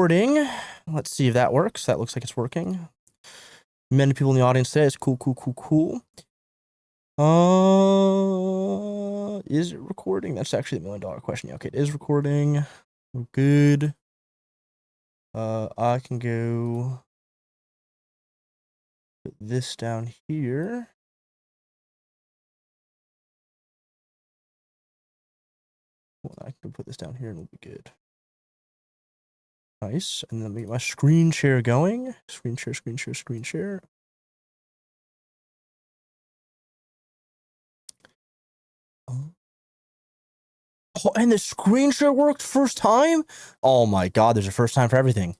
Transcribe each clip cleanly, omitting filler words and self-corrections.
recording. Let's see if that works. That looks like it's working. Many people in the audience today. It's cool. Is it recording? That's actually the $1 million question. Yeah, okay, it is recording. We're good. I can go put this down here. Well, I can put this down here and we'll be good. Nice. And then let me get my screen share going. Screen share. Oh, and the screen share worked first time? Oh my God, there's a first time for everything.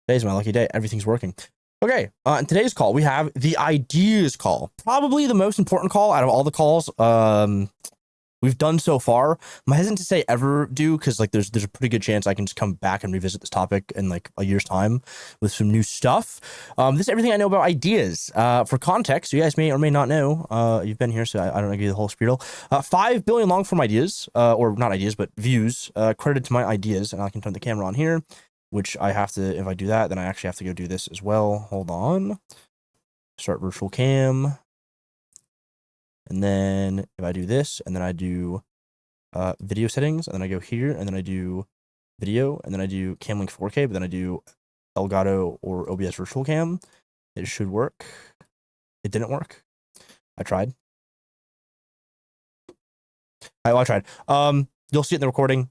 Today's my lucky day. Everything's working. Okay, in today's call, we have the ideas call. Probably the most important call out of all the calls we've done so far. I'm hesitant to say ever do, because like there's a pretty good chance I can just come back and revisit this topic in like a year's time with some new stuff. This is everything I know about ideas. For context, you guys may or may not know, you've been here, so I don't give you the whole spiel. 5 billion long form ideas, or not ideas, but views, credited to my ideas, and I can turn the camera on here, which I have to, if I do that, then I actually have to go do this as well. Hold on. Start virtual cam. And then if I do this, and then I do video settings, and then I go here, and then I do video, and then I do Cam Link 4K, but then I do Elgato or OBS Virtual Cam, it should work. It didn't work. I tried. I tried. You'll see it in the recording.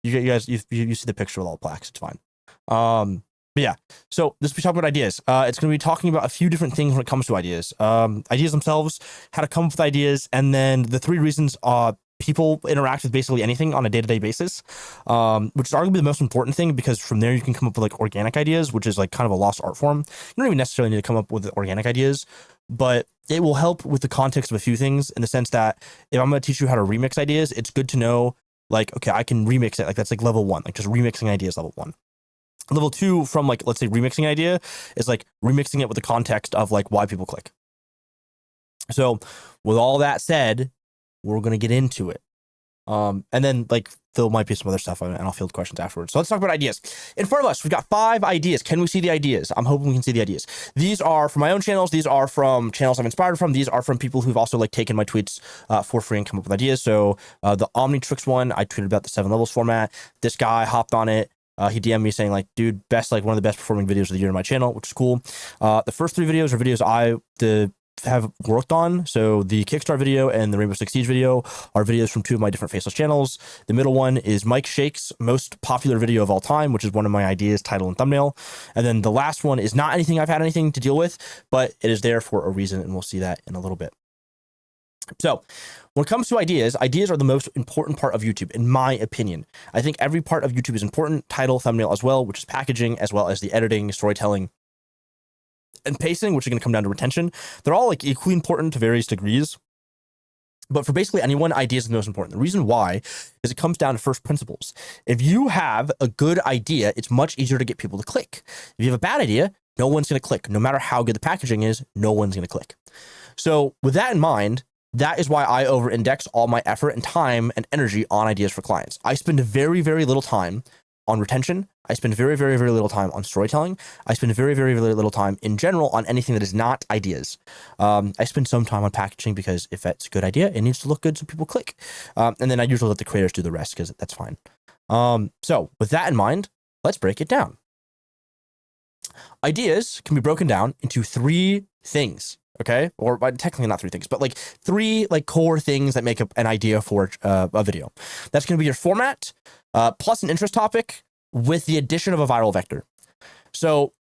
You guys, you see the picture with all the plaques. It's fine. But yeah, so this will be talking about ideas. It's going to be talking about a few different things when it comes to ideas. Ideas themselves, how to come up with ideas, and then the 3 reasons people interact with basically anything on a day-to-day basis, which is arguably the most important thing, because from there you can come up with like organic ideas, which is like kind of a lost art form. You don't even necessarily need to come up with organic ideas, but it will help with the context of a few things, in the sense that if I'm going to teach you how to remix ideas, it's good to know, like, okay, I can remix it. Like that's like level 1, like just remixing ideas, level 1. Level 2 from like, let's say remixing an idea is like remixing it with the context of like why people click. So with all that said, we're going to get into it. And then like there might be some other stuff, and I'll field questions afterwards. So let's talk about ideas. In front of us, we've got 5 ideas. Can we see the ideas? I'm hoping we can see the ideas. These are from my own channels. These are from channels I'm inspired from. These are from people who've also like taken my tweets for free and come up with ideas. So the Omnitrix one, I tweeted about the 7 levels format. This guy hopped on it. He DM'd me saying like, dude, like one of the best performing videos of the year on my channel, which is cool. The first 3 videos are videos I have worked on. So the Kickstart video and the Rainbow Six Siege video are videos from 2 of my different faceless channels. The middle one is Mike Shake's most popular video of all time, which is one of my ideas, title and thumbnail. And then the last one is not anything I've had anything to deal with, but it is there for a reason, and we'll see that in a little bit. So when it comes to ideas are the most important part of YouTube, in my opinion. I think every part of YouTube is important, title, thumbnail as well, which is packaging, as well as the editing, storytelling, and pacing, which are going to come down to retention. They're all like equally important to various degrees. But for basically anyone, ideas are the most important. The reason why is it comes down to first principles. If you have a good idea, it's much easier to get people to click. If you have a bad idea, no one's going to click. No matter how good the packaging is, no one's going to click. So with that in mind, that is why I over-index all my effort and time and energy on ideas for clients. I spend very, very little time on retention. I spend very, very, very little time on storytelling. I spend very, very, very little time in general on anything that is not ideas. I spend some time on packaging, because if that's a good idea, it needs to look good so people click. And then I usually let the creators do the rest, because that's fine. So with that in mind, let's break it down. Ideas can be broken down into 3 things. Okay, or technically not 3 things, but like 3 like core things that make up an idea for a video. That's going to be your format, plus an interest topic, with the addition of a viral vector. So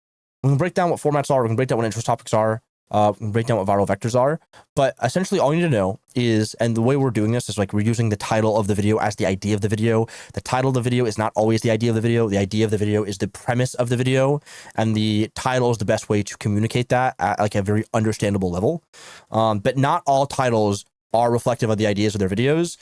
we can break down what formats are. We can break down what interest topics are. We can break down what viral vectors are. But essentially all you need to know is, and the way we're doing this is like we're using the title of the video as the idea of the video. The title of the video is not always the idea of the video. The idea of the video is the premise of the video. And the title is the best way to communicate that at like a very understandable level. But not all titles are reflective of the ideas of their videos.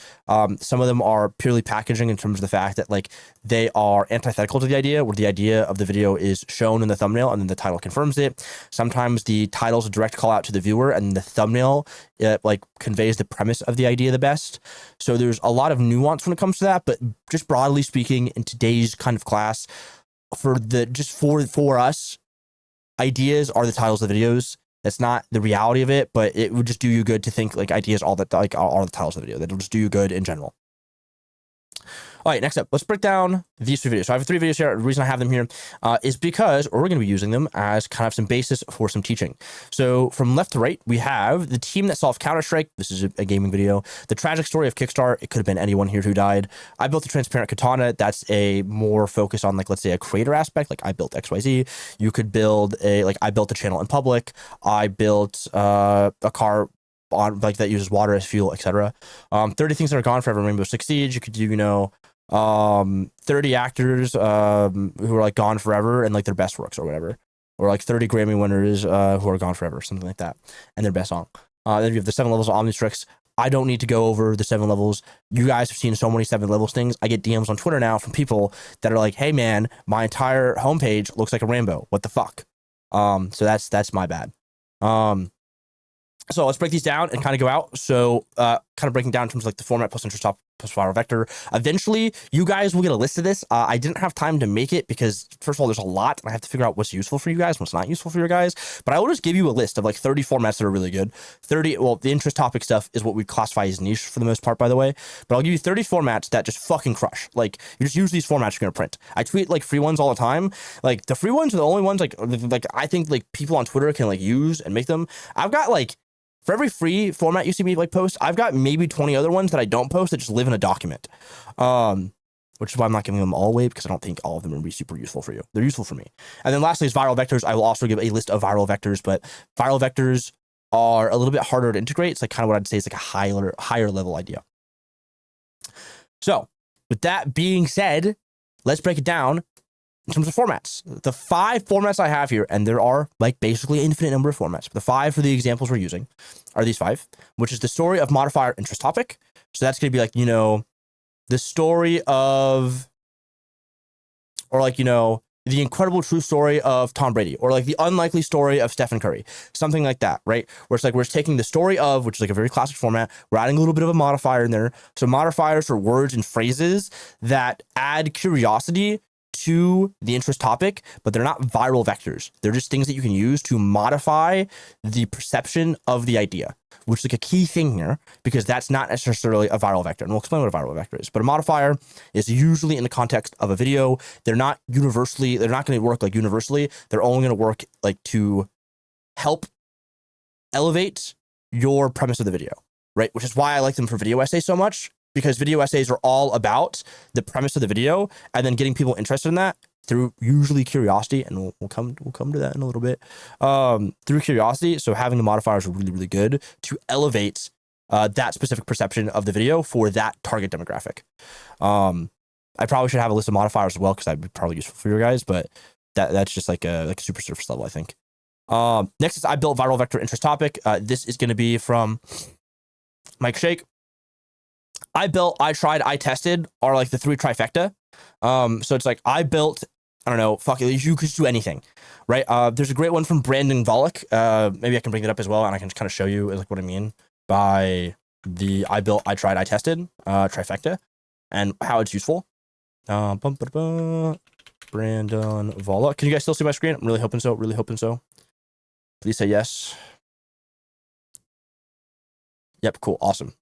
Some of them are purely packaging in terms of the fact that like they are antithetical to the idea, where the idea of the video is shown in the thumbnail and then the title confirms it. Sometimes the title is a direct call out to the viewer, and the thumbnail like conveys the premise of the idea the best. So there's a lot of nuance when it comes to that, but just broadly speaking, in today's kind of class, for us, ideas are the titles of the videos. That's not the reality of it, but it would just do you good to think like ideas are the titles of the video. That'll just do you good in general. All right, next up, let's break down these 3 videos. So I have 3 videos here. The reason I have them here is because we're going to be using them as kind of some basis for some teaching. So from left to right, we have the team that solved Counter-Strike. This is a gaming video. The tragic story of Kickstart. It could have been anyone here who died. I built a transparent katana. That's a more focus on like, let's say a creator aspect. Like I built XYZ. You could build I built a channel in public. I built a car on like that uses water as fuel, etc. 30 things that are gone forever. Rainbow Six Siege. You could do, 30 actors who are like gone forever and like their best works or whatever, or like 30 Grammy winners who are gone forever, something like that, and their best song. Then you have the 7 levels of Omnitrix. I don't need to go over the 7 levels. You guys have seen so many 7 levels things. I get DMs on Twitter now from people that are like, "Hey man, my entire homepage looks like a rainbow. What the fuck?" So that's my bad. So let's break these down and kind of go out. So kind of breaking down in terms of like the format plus interest top plus viral vector. Eventually, you guys will get a list of this. I didn't have time to make it because, first of all, there's a lot. And I have to figure out what's useful for you guys, what's not useful for you guys. But I will just give you a list of like 30 formats that are really good. The interest topic stuff is what we classify as niche for the most part, by the way. But I'll give you 30 formats that just fucking crush. Like, you just use these formats you're going to print. I tweet like free ones all the time. Like, the free ones are the only ones like I think like people on Twitter can like use and make them. I've got like, for every free format you see me like post, I've got maybe 20 other ones that I don't post that just live in a document. Which is why I'm not giving them all away, because I don't think all of them will be super useful for you. They're useful for me. And then lastly is viral vectors. I will also give a list of viral vectors, but viral vectors are a little bit harder to integrate. It's like kind of what I'd say is like a higher level idea. So with that being said, let's break it down in terms of formats. The 5 formats I have here, and there are like basically an infinite number of formats, but the 5 for the examples we're using are these 5, which is the story of modifier interest topic. So that's going to be like, the story of, or like, the incredible true story of Tom Brady, or like the unlikely story of Stephen Curry, something like that, right? Where it's like, we're just taking the story of, which is like a very classic format, we're adding a little bit of a modifier in there. So modifiers are words and phrases that add curiosity to the interest topic, but they're not viral vectors. They're just things that you can use to modify the perception of the idea, which is like a key thing here, because that's not necessarily a viral vector. And we'll explain what a viral vector is. But a modifier is usually in the context of a video. They're not going to work like universally. They're only going to work like to help elevate your premise of the video, right? Which is why I like them for video essays so much, because video essays are all about the premise of the video and then getting people interested in that through usually curiosity. And we'll come to that in a little bit. Through curiosity. So having the modifiers are really, really good to elevate that specific perception of the video for that target demographic. I probably should have a list of modifiers as well, because that'd be probably useful for you guys, but that's just like a super surface level, I think. Next is I built viral vector interest topic. This is going to be from Mike Shake. I built, I tried, I tested are like the 3 trifecta. So it's like I built, I don't know, fuck it, you could do anything, right? There's a great one from Brandon Volek. Maybe I can bring it up as well, and I can just kind of show you like what I mean by the I built, I tried, I tested trifecta and how it's useful. Brandon Volek. Can you guys still see my screen? I'm really hoping so. Really hoping so. Please say yes. Yep, cool, awesome.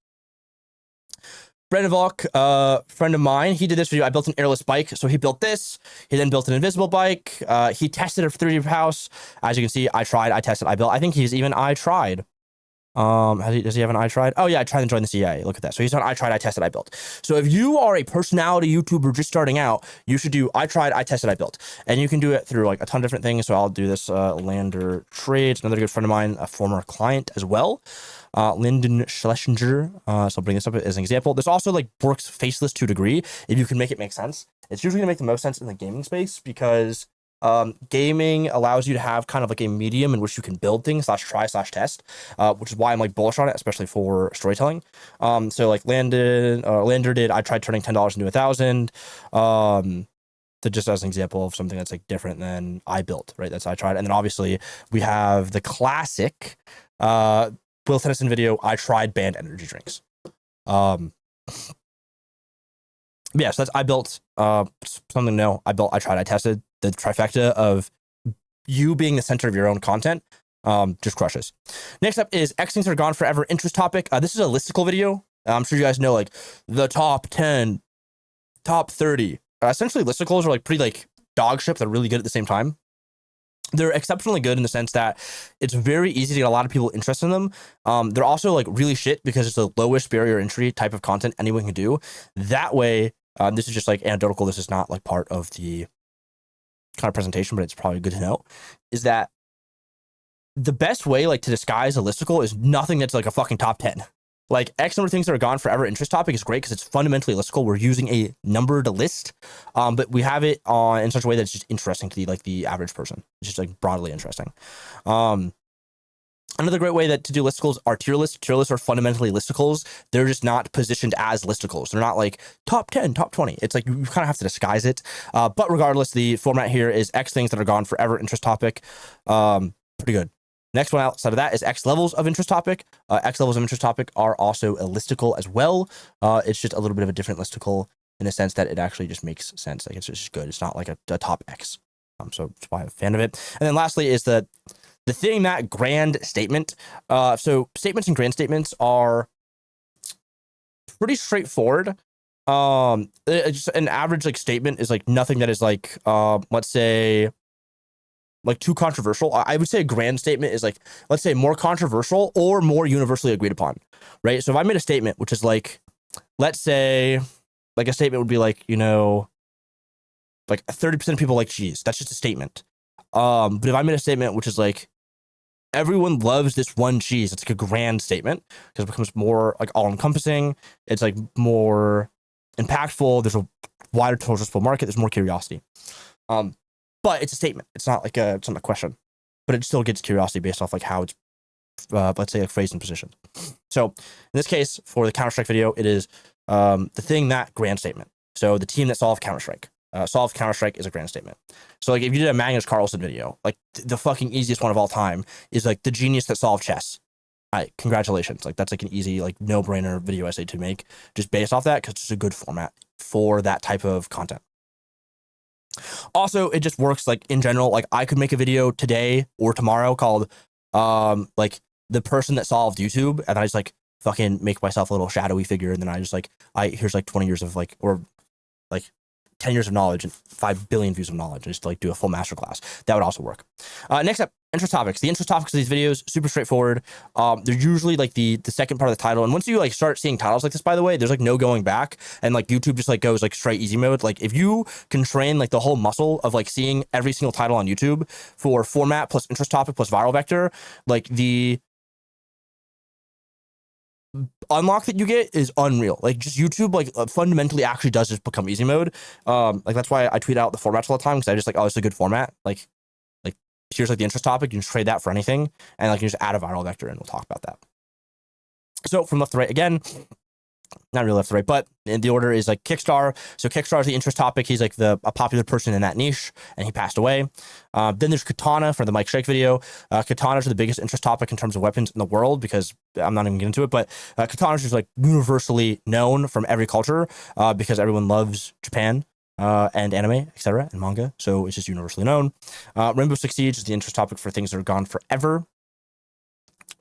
Brandon Volk, friend of mine, he did this video. I built an airless bike. So he built this. He then built an invisible bike. He tested a 3D house. As you can see, I tried, I tested, I built. I think he's even I tried. Does he have an I tried? Oh yeah, I tried and joined the CIA. Look at that. So he's on I tried, I tested, I built. So if you are a personality YouTuber just starting out, you should do I tried, I tested, I built. And you can do it through like a ton of different things. So I'll do this Lander Trades, another good friend of mine, a former client as well. Lyndon Schlesinger. So I'll bring this up as an example. This also like works faceless to a degree if you can make it make sense. It's usually gonna make the most sense in the gaming space, because gaming allows you to have kind of like a medium in which you can build things /try/test, which is why I'm like bullish on it, especially for storytelling. So like Lander did I tried turning $10 into 1,000. To just as an example of something that's like different than I built, right? That's I tried. And then obviously we have the classic Will Tennyson video, I tried banned energy drinks. Yeah, so that's I built something new. I built, I tried, I tested. the trifecta of you being the center of your own content just crushes. Next up is X things that are gone forever interest topic. This is a listicle video. I'm sure you guys know like the top 10, top 30. Essentially listicles are like pretty like dog shit. They're really good at the same time. They're exceptionally good in the sense that it's very easy to get a lot of people interested in them. They're also like really shit because it's the lowest barrier entry type of content anyone can do. That way, this is just like anecdotal. This is not like part of the kind of presentation, but it's probably good to know, is that the best way like to disguise a listicle is nothing that's like a fucking top 10. Like X number of things that are gone forever interest topic is great because it's fundamentally listicle. We're using a number to list, but we have it on in such a way that's just interesting to the average person. It's just like broadly interesting. Another great way to do listicles are tier lists. Tier lists are fundamentally listicles. They're just not positioned as listicles. They're not like top 10, top 20. It's like you kind of have to disguise it. But regardless, the format here is X things that are gone forever interest topic. Pretty good. Next one outside of that is X levels of interest topic. X levels of interest topic are also a listicle as well. It's just a little bit of a different listicle in a sense that it actually just makes sense. Like it's just good. It's not like a top X. So that's why I'm a fan of it. And then lastly is the thing that grand statement. So statements and grand statements are pretty straightforward. Just an average like statement is like nothing that is like let's say like too controversial. I would say a grand statement is like, let's say more controversial or more universally agreed upon, right? So if I made a statement, which is like, let's say like a statement would be like, you know, like 30% of people like cheese. That's just a statement. But if I made a statement, which is like, everyone loves this one cheese, it's like a grand statement because it becomes more like all encompassing. It's like more impactful. There's a wider total addressable market. There's more curiosity. But it's a statement. It's not a question, but it still gets curiosity based off like how it's, let's say, like phrased and positioned. So in this case, for the Counter-Strike video, it is the thing that grand statement. So the team that solved Counter-Strike. Solved Counter-Strike is a grand statement. So like if you did a Magnus Carlsen video, like the fucking easiest one of all time is like the genius that solved chess. Congratulations. Like that's like an easy, like no-brainer video essay to make just based off that because it's just a good format for that type of content. Also, it just works like in general. Like I could make a video today or tomorrow called like the person that solved YouTube, and I just like fucking make myself a little shadowy figure, and then I just like here's like 20 years of like or like 10 years of knowledge and 5 billion views of knowledge and just like do a full masterclass. That would also work. Next up, interest topics. The interest topics of these videos, super straightforward. They're usually like the second part of the title. And once you like start seeing titles like this, by the way, there's like no going back. And like YouTube just like goes like straight easy mode. Like if you can train like the whole muscle of like seeing every single title on YouTube for format plus interest topic plus viral vector, like the unlock that you get is unreal. Like just YouTube like fundamentally actually does just become easy mode. Like that's why I tweet out the formats all the time because I just like, oh, it's a good format. Like here's like the interest topic. You can just trade that for anything, and like you just add a viral vector, and we'll talk about that. So from left to right again, not really left to right, but in the order is like Kickstar. So Kickstar is the interest topic. He's like a popular person in that niche, and he passed away. Then there's Katana for the Mike Shrake video. Katanas are the biggest interest topic in terms of weapons in the world because I'm not even getting into it, but Katanas is like universally known from every culture because everyone loves Japan. And anime, etc., and manga, so it's just universally known. Rainbow Six Siege is the interest topic for things that are gone forever,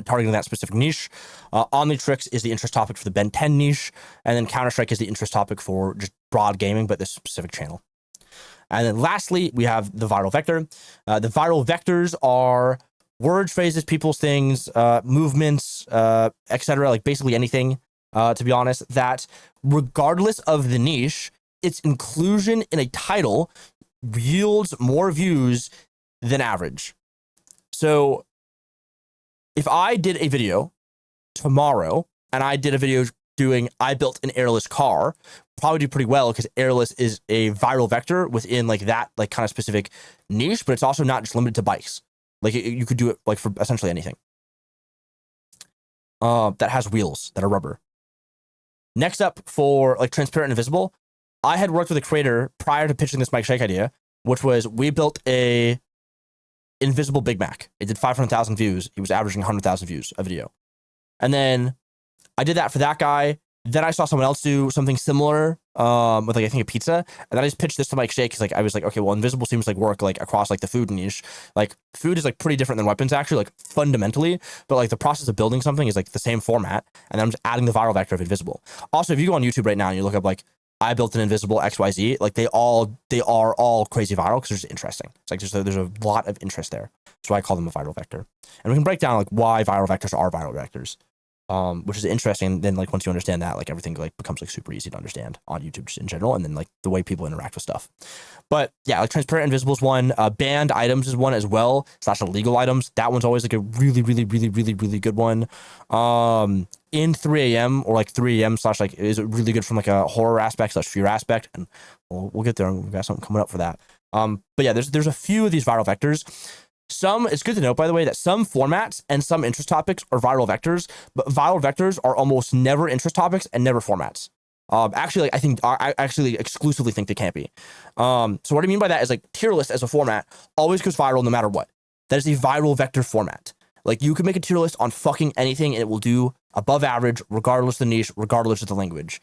targeting that specific niche. Omnitrix is the interest topic for the Ben 10 niche, and then Counter-Strike is the interest topic for just broad gaming, but this specific channel. And then lastly, we have the viral vector. The viral vectors are words, phrases, people's things, movements, etc., like basically anything, to be honest, that regardless of the niche, its inclusion in a title yields more views than average. So if I did a video tomorrow and I did a video doing I built an airless car, probably do pretty well because airless is a viral vector within like that like kind of specific niche, but it's also not just limited to bikes. Like you could do it like for essentially anything that has wheels that are rubber. Next up for like transparent and invisible, I had worked with a creator prior to pitching this Mike Shrake idea, which was we built a invisible Big Mac. It did 500,000 views. He was averaging 100,000 views a video. And then I did that for that guy. Then I saw someone else do something similar with like I think a pizza, and then I just pitched this to Mike Shea because like I was like, okay, well, invisible seems like work like across like the food niche. Like food is like pretty different than weapons actually, like fundamentally, but like the process of building something is like the same format, and then I'm just adding the viral vector of invisible. Also, if you go on YouTube right now and you look up like I built an invisible XYZ, like they are all crazy viral because they're just interesting. It's like there's a lot of interest there. That's why I call them a viral vector, and we can break down like why viral vectors are viral vectors. Which is interesting. Then like once you understand that, like everything like becomes like super easy to understand on YouTube just in general, and then like the way people interact with stuff. But yeah, like transparent invisible is one. Banned items is one as well. / illegal items. That one's always like a really good one. In 3 a.m. or like 3 a.m. / like is really good from like a horror aspect / fear aspect, and we'll get there. We've got something coming up for that. But yeah, there's a few of these viral vectors. It's good to note, by the way, that some formats and some interest topics are viral vectors, but viral vectors are almost never interest topics and never formats. Actually, like, I actually exclusively think they can't be. So what I mean by that is like tier list as a format always goes viral no matter what. That is a viral vector format. Like you could make a tier list on fucking anything and it will do above average, regardless of the niche, regardless of the language.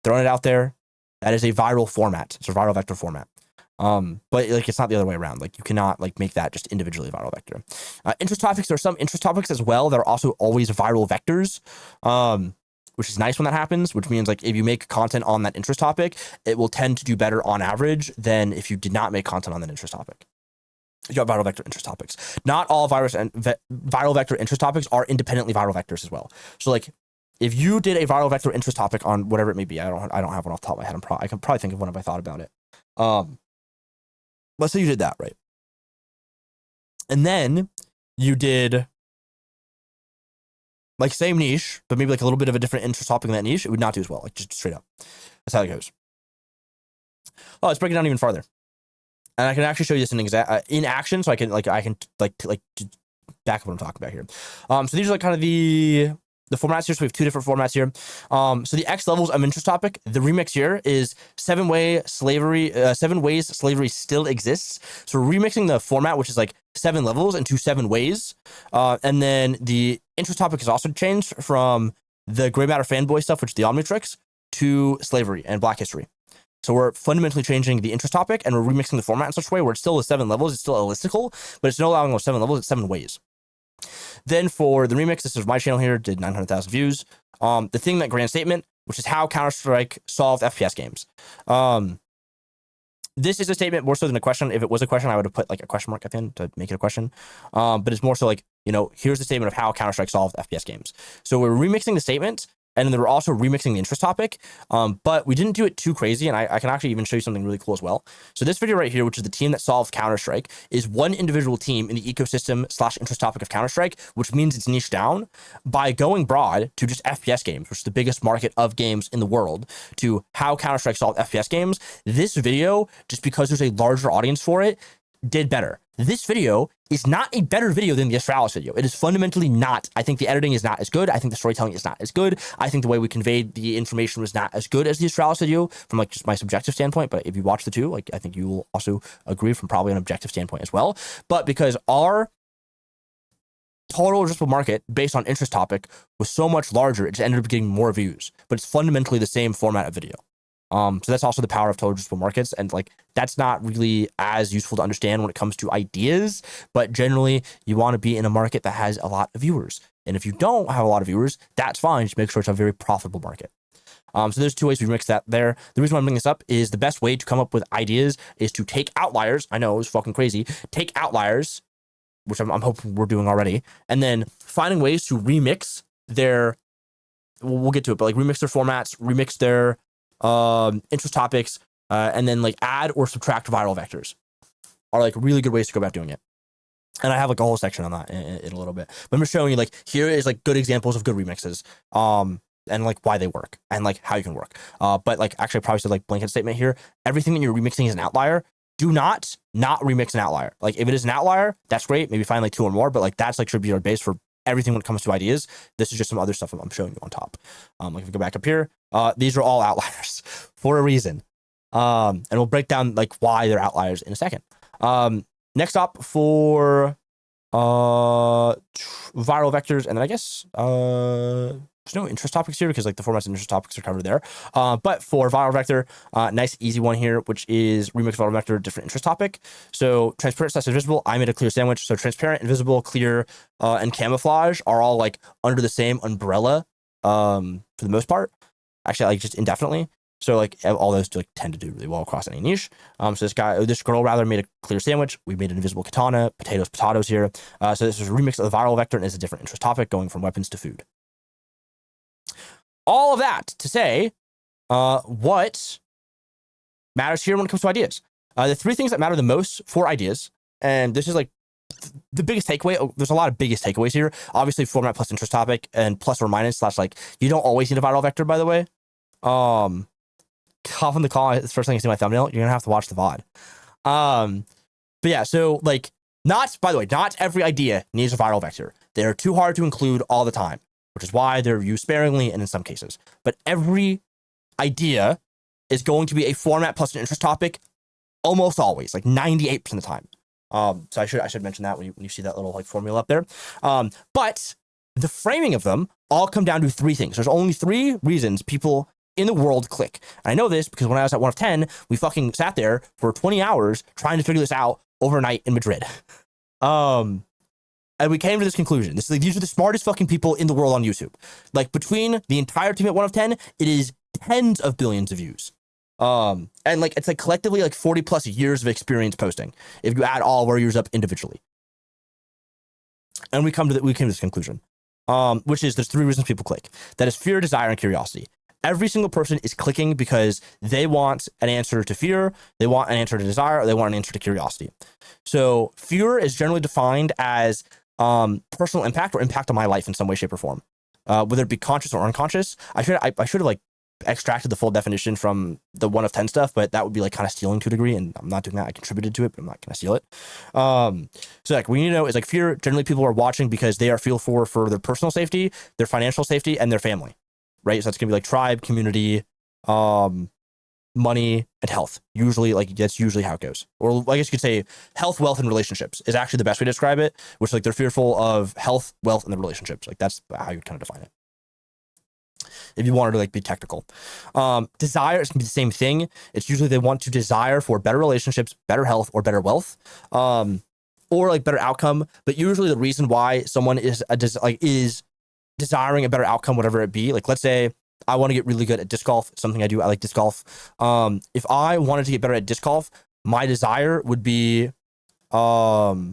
Throwing it out there, that is a viral format. It's a viral vector format. But like it's not the other way around. Like you cannot like make that just individually viral vector. Interest topics, there are some interest topics as well that are also always viral vectors. Which is nice when that happens, which means like if you make content on that interest topic, it will tend to do better on average than if you did not make content on that interest topic. You have viral vector interest topics. Not all viral vector interest topics are independently viral vectors as well. So like if you did a viral vector interest topic on whatever it may be, I don't have one off the top of my head. I can probably think of one if I thought about it. Let's say you did that, right? And then you did like same niche, but maybe like a little bit of a different interest topic in that niche, it would not do as well, like just straight up. That's how it goes. Oh, let's break it down even farther. And I can actually show you this in action, so I can back up what I'm talking about here. So these are like kind of the formats here. So we have two different formats here. So the X levels of interest topic, the remix here is 7 ways slavery still exists. So we're remixing the format, which is like 7 levels into 7 ways. And then the interest topic is also changed from the Gray Matter fanboy stuff, which is the Omnitrix, to slavery and Black history. So we're fundamentally changing the interest topic and we're remixing the format in such a way where it's still the 7 levels, it's still a listicle, but it's no longer 7 levels, it's 7 ways. Then for the remix, this is my channel here, did 900,000 views. The thing that grand statement, which is how Counter-Strike solved FPS games. This is a statement more so than a question. If it was a question, I would have put like a question mark at the end to make it a question. But it's more so like, here's the statement of how Counter-Strike solved FPS games. So we're remixing the statement, and then we're also remixing the interest topic, but we didn't do it too crazy, and I can actually even show you something really cool as well. So this video right here, which is the team that solved Counter-Strike, is one individual team in the ecosystem / interest topic of Counter-Strike, which means it's niche down. By going broad to just FPS games, which is the biggest market of games in the world, to how Counter-Strike solved FPS games, this video, just because there's a larger audience for it, did better. This video is not a better video than the Astralis video. It is fundamentally not. I think the editing is not as good. I think the storytelling is not as good. I think the way we conveyed the information was not as good as the Astralis video from like just my subjective standpoint. But if you watch the two, like I think you will also agree from probably an objective standpoint as well. But because our total addressable market based on interest topic was so much larger, it just ended up getting more views. But it's fundamentally the same format of video. So that's also the power of total addressable markets. And like, that's not really as useful to understand when it comes to ideas, but generally you want to be in a market that has a lot of viewers. And if you don't have a lot of viewers, that's fine. Just make sure it's a very profitable market. So there's 2 ways we mix that there. The reason why I'm bringing this up is the best way to come up with ideas is to take outliers. I know it's fucking crazy. Take outliers, which I'm hoping we're doing already, and then finding ways to remix their, we'll get to it, but like remix their formats, remix their interest topics, and then like add or subtract viral vectors are like really good ways to go about doing it. And I have like a whole section on that in a little bit, but I'm just showing you like, here is like good examples of good remixes, and like why they work and like how you can work. But like actually I probably said like blanket statement here, everything that you're remixing is an outlier. Do not remix an outlier. Like if it is an outlier, that's great. Maybe find like 2 or more, but like that's like should be our base for everything when it comes to ideas. This is just some other stuff I'm showing you on top. Like if we go back up here, these are all outliers for a reason. And we'll break down like why they're outliers in a second. Next up for viral vectors, and then I guess there's no interest topics here because like the formats and interest topics are covered there. But for viral vector, nice easy one here, which is remix viral vector, different interest topic. So transparent / invisible, I made a clear sandwich. So transparent, invisible, clear, and camouflage are all like under the same umbrella for the most part. Actually, like just indefinitely. So like all those like tend to do really well across any niche. So this girl rather made a clear sandwich. We made an invisible katana, potatoes here. So this is a remix of the viral vector and is a different interest topic going from weapons to food. All of that to say, what matters here when it comes to ideas. The three things that matter the most for ideas, and this is like the biggest takeaway. There's a lot of biggest takeaways here. Obviously, format plus interest topic and plus or minus / like you don't always need a viral vector, by the way. Cough in the call. It's the first thing you see my thumbnail. You're gonna have to watch the VOD. But yeah, so like not every idea needs a viral vector. They are too hard to include all the time, which is why they're used sparingly and in some cases. But every idea is going to be a format plus an interest topic almost always, like 98% of the time. So I should mention that when you see that little like formula up there. But the framing of them all come down to three things. There's only three reasons people in the world click. And I know this because when I was at 1 of 10, we fucking sat there for 20 hours trying to figure this out overnight in Madrid. And we came to this conclusion. These are the smartest fucking people in the world on YouTube. Like between the entire team at 1 of 10, it is tens of billions of views. And like it's like collectively like 40 plus years of experience posting if you add all of our years up individually. And we came to this conclusion, which is there's three reasons people click. That is fear, desire, and curiosity. Every single person is clicking because they want an answer to fear, they want an answer to desire, or they want an answer to curiosity. So fear is generally defined as personal impact or impact on my life in some way, shape, or form, whether it be conscious or unconscious. I should have like extracted the full definition from the 1 of 10 stuff, but that would be like kind of stealing to a degree, and I'm not doing that. I contributed to it, but I'm not gonna steal it. So like what you need to know is like fear. Generally, people are watching because they are fearful for their personal safety, their financial safety, and their family. Right, so that's gonna be like tribe, community, money, and health. Usually, like that's usually how it goes. Or I guess you could say health, wealth, and relationships is actually the best way to describe it. Which like they're fearful of health, wealth, and the relationships. Like that's how you would kind of define it. If you wanted to like be technical, desire is gonna be the same thing. It's usually they want to desire for better relationships, better health, or better wealth, or like better outcome. But usually the reason why someone is desiring a better outcome, whatever it be. Like, let's say I want to get really good at disc golf. It's something I do. I like disc golf. If I wanted to get better at disc golf, my desire would be, like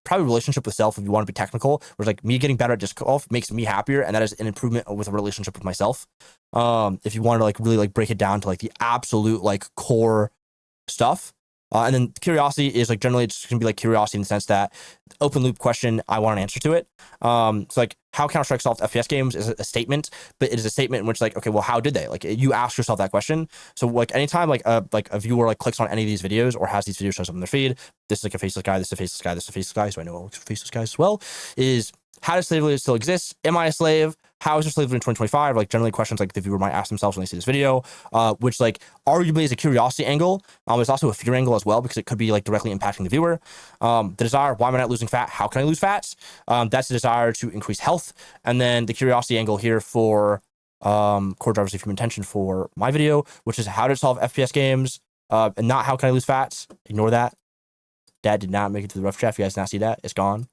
probably relationship with self. If you want to be technical, whereas like me getting better at disc golf makes me happier, and that is an improvement with a relationship with myself. If you wanted to like really like break it down to like the absolute like core stuff. And then curiosity is like generally it's gonna be like curiosity in the sense that open loop question, I want an answer to it. So like how Counter-Strike solved FPS games is a statement, but it is a statement in which like, okay, well, how did they? Like you ask yourself that question. So like anytime like a viewer like clicks on any of these videos or has these videos shows up in their feed, this is like a faceless guy, this is a faceless guy, this is a faceless guy, so I know faceless guys as well, is how does slavery still exist? Am I a slave? How is there slavery in 2025? Like generally questions like the viewer might ask themselves when they see this video, which like arguably is a curiosity angle. It's also a fear angle as well because it could be like directly impacting the viewer. The desire, why am I not losing fat? How can I lose fat? That's the desire to increase health. And then the curiosity angle here for core drivers of human attention for my video, which is how to solve FPS games and not how can I lose fat. Ignore that. Dad did not make it to the rough draft. You guys not see that? It's gone.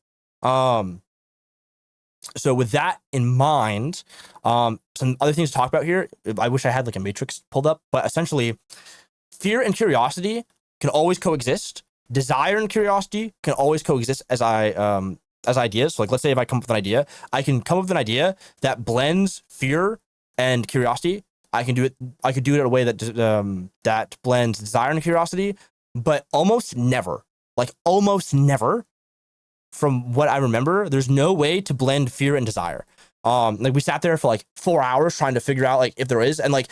So with that in mind, some other things to talk about here. I wish I had like a matrix pulled up, but essentially fear and curiosity can always coexist. Desire and curiosity can always coexist as ideas. So like, let's say if I come up with an idea, I can come up with an idea that blends fear and curiosity. I could do it in a way that that blends desire and curiosity, but almost never, from what I remember, there's no way to blend fear and desire. Like we sat there for like 4 hours trying to figure out like if there is, and like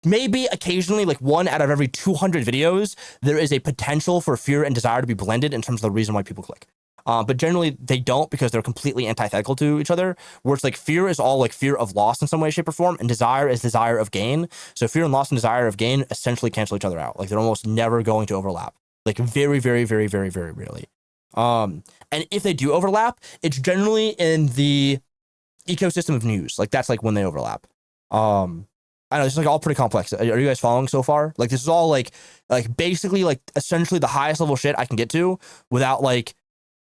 maybe occasionally like 1 out of every 200 videos, there is a potential for fear and desire to be blended in terms of the reason why people click. But generally they don't because they're completely antithetical to each other, where it's like fear is all like fear of loss in some way, shape, or form, and desire is desire of gain. So fear and loss and desire of gain essentially cancel each other out. Like they're almost never going to overlap. Like very, very, very, very, very rarely. And if they do overlap, it's generally in the ecosystem of news. Like that's like when they overlap. I know it's like all pretty complex. Are you guys following so far? Like this is all like basically like essentially the highest level shit I can get to without like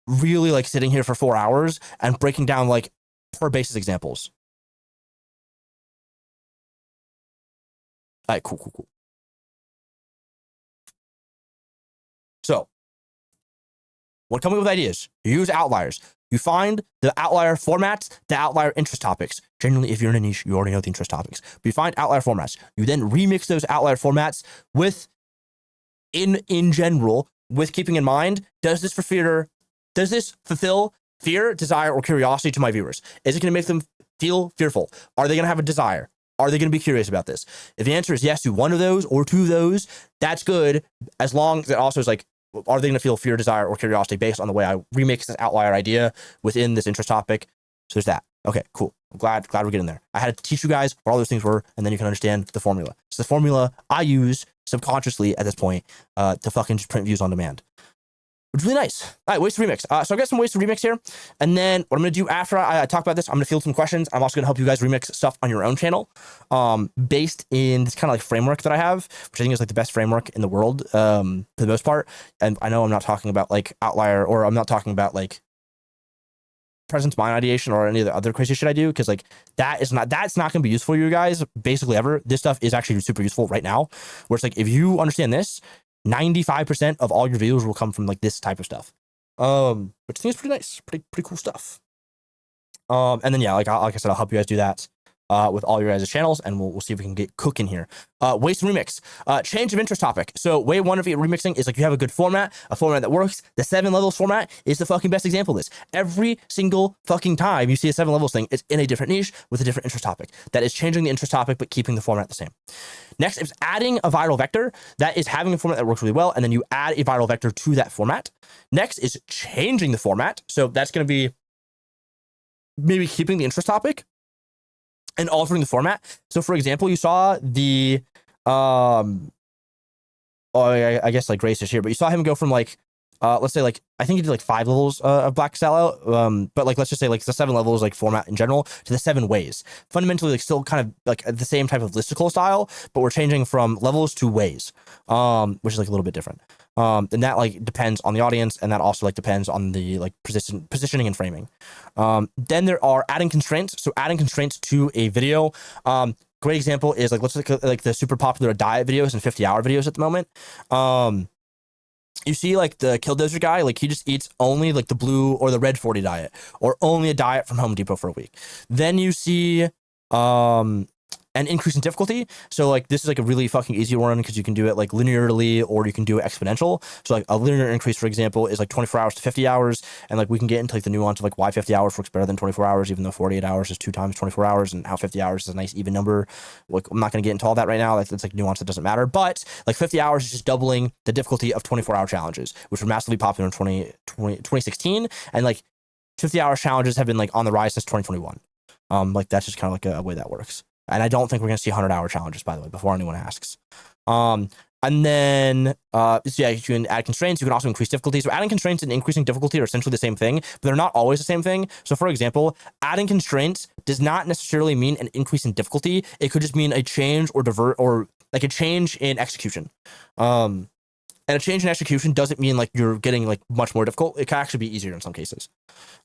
really like sitting here for 4 hours and breaking down like per basis examples. All right, cool. So when coming up with ideas, you use outliers. You find the outlier formats, the outlier interest topics. Generally, if you're in a niche, you already know the interest topics. But you find outlier formats. You then remix those outlier formats with, in general, with keeping in mind, does this fulfill fear, desire, or curiosity to my viewers? Is it going to make them feel fearful? Are they going to have a desire? Are they going to be curious about this? If the answer is yes to one of those or two of those, that's good. As long as it also is like, are they going to feel fear, desire, or curiosity based on the way I remix this outlier idea within this interest topic? So there's that. Okay, cool. I'm glad we're getting there. I had to teach you guys what all those things were, and then you can understand the formula. It's the formula I use subconsciously at this point to fucking just print views on demand. Which is really nice. All right, ways to remix. So I've got some ways to remix here. And then what I'm going to do after I talk about this, I'm going to field some questions. I'm also going to help you guys remix stuff on your own channel based in this kind of like framework that I have, which I think is like the best framework in the world for the most part. And I know I'm not talking about like outlier, or I'm not talking about like presence mind ideation or any of the other crazy shit I do, because like that's not going to be useful for you guys basically ever. This stuff is actually super useful right now, where it's like if you understand this, 95% of all your videos will come from like this type of stuff, which I think is pretty nice, pretty cool stuff. And then yeah, like I said, I'll help you guys do that with all your guys' channels, and we'll see if we can get cooking here. Ways to remix, change of interest topic. So way one of remixing is like you have a good format, a format that works. The 7 levels format is the fucking best example of this. Every single fucking time you see a 7 levels thing, it's in a different niche with a different interest topic. That is changing the interest topic, but keeping the format the same. Next is adding a viral vector. That is having a format that works really well, and then you add a viral vector to that format. Next is changing the format. So that's going to be maybe keeping the interest topic and altering the format. So for example, you saw the, I guess like Grace is here, but you saw him go from like, let's say like, I think he did like 5 levels of Black Sellout, but like, let's just say like the 7 levels like format in general to the 7 ways. Fundamentally, like still kind of like the same type of listicle style, but we're changing from levels to ways, which is like a little bit different. And that like depends on the audience, and that also like depends on the like positioning and framing. Then there are adding constraints. So adding constraints to a video. Great example is like, let's look at like the super popular diet videos and 50-hour videos at the moment. You see like the Killdozer guy, like he just eats only like the blue or the red 40 diet, or only a diet from Home Depot for a week. Then you see an increase in difficulty. So like this is like a really fucking easy one because you can do it like linearly or you can do it exponential. So like a linear increase, for example, is like 24 hours to 50 hours. And like we can get into like the nuance of like why 50 hours works better than 24 hours, even though 48 hours is 2 times 24 hours, and how 50 hours is a nice even number. Like I'm not going to get into all that right now. Like it's like nuance that doesn't matter. But like 50 hours is just doubling the difficulty of 24-hour challenges, which were massively popular in 2016. And like 50-hour challenges have been like on the rise since 2021. Like that's just kind of like a way that works. And I don't think we're going to see 100-hour challenges, by the way, before anyone asks. And then, so yeah, you can add constraints. You can also increase difficulty. So adding constraints and increasing difficulty are essentially the same thing, but they're not always the same thing. So for example, adding constraints does not necessarily mean an increase in difficulty. It could just mean a change or like a change in execution. And a change in execution doesn't mean like you're getting like much more difficult. It can actually be easier in some cases.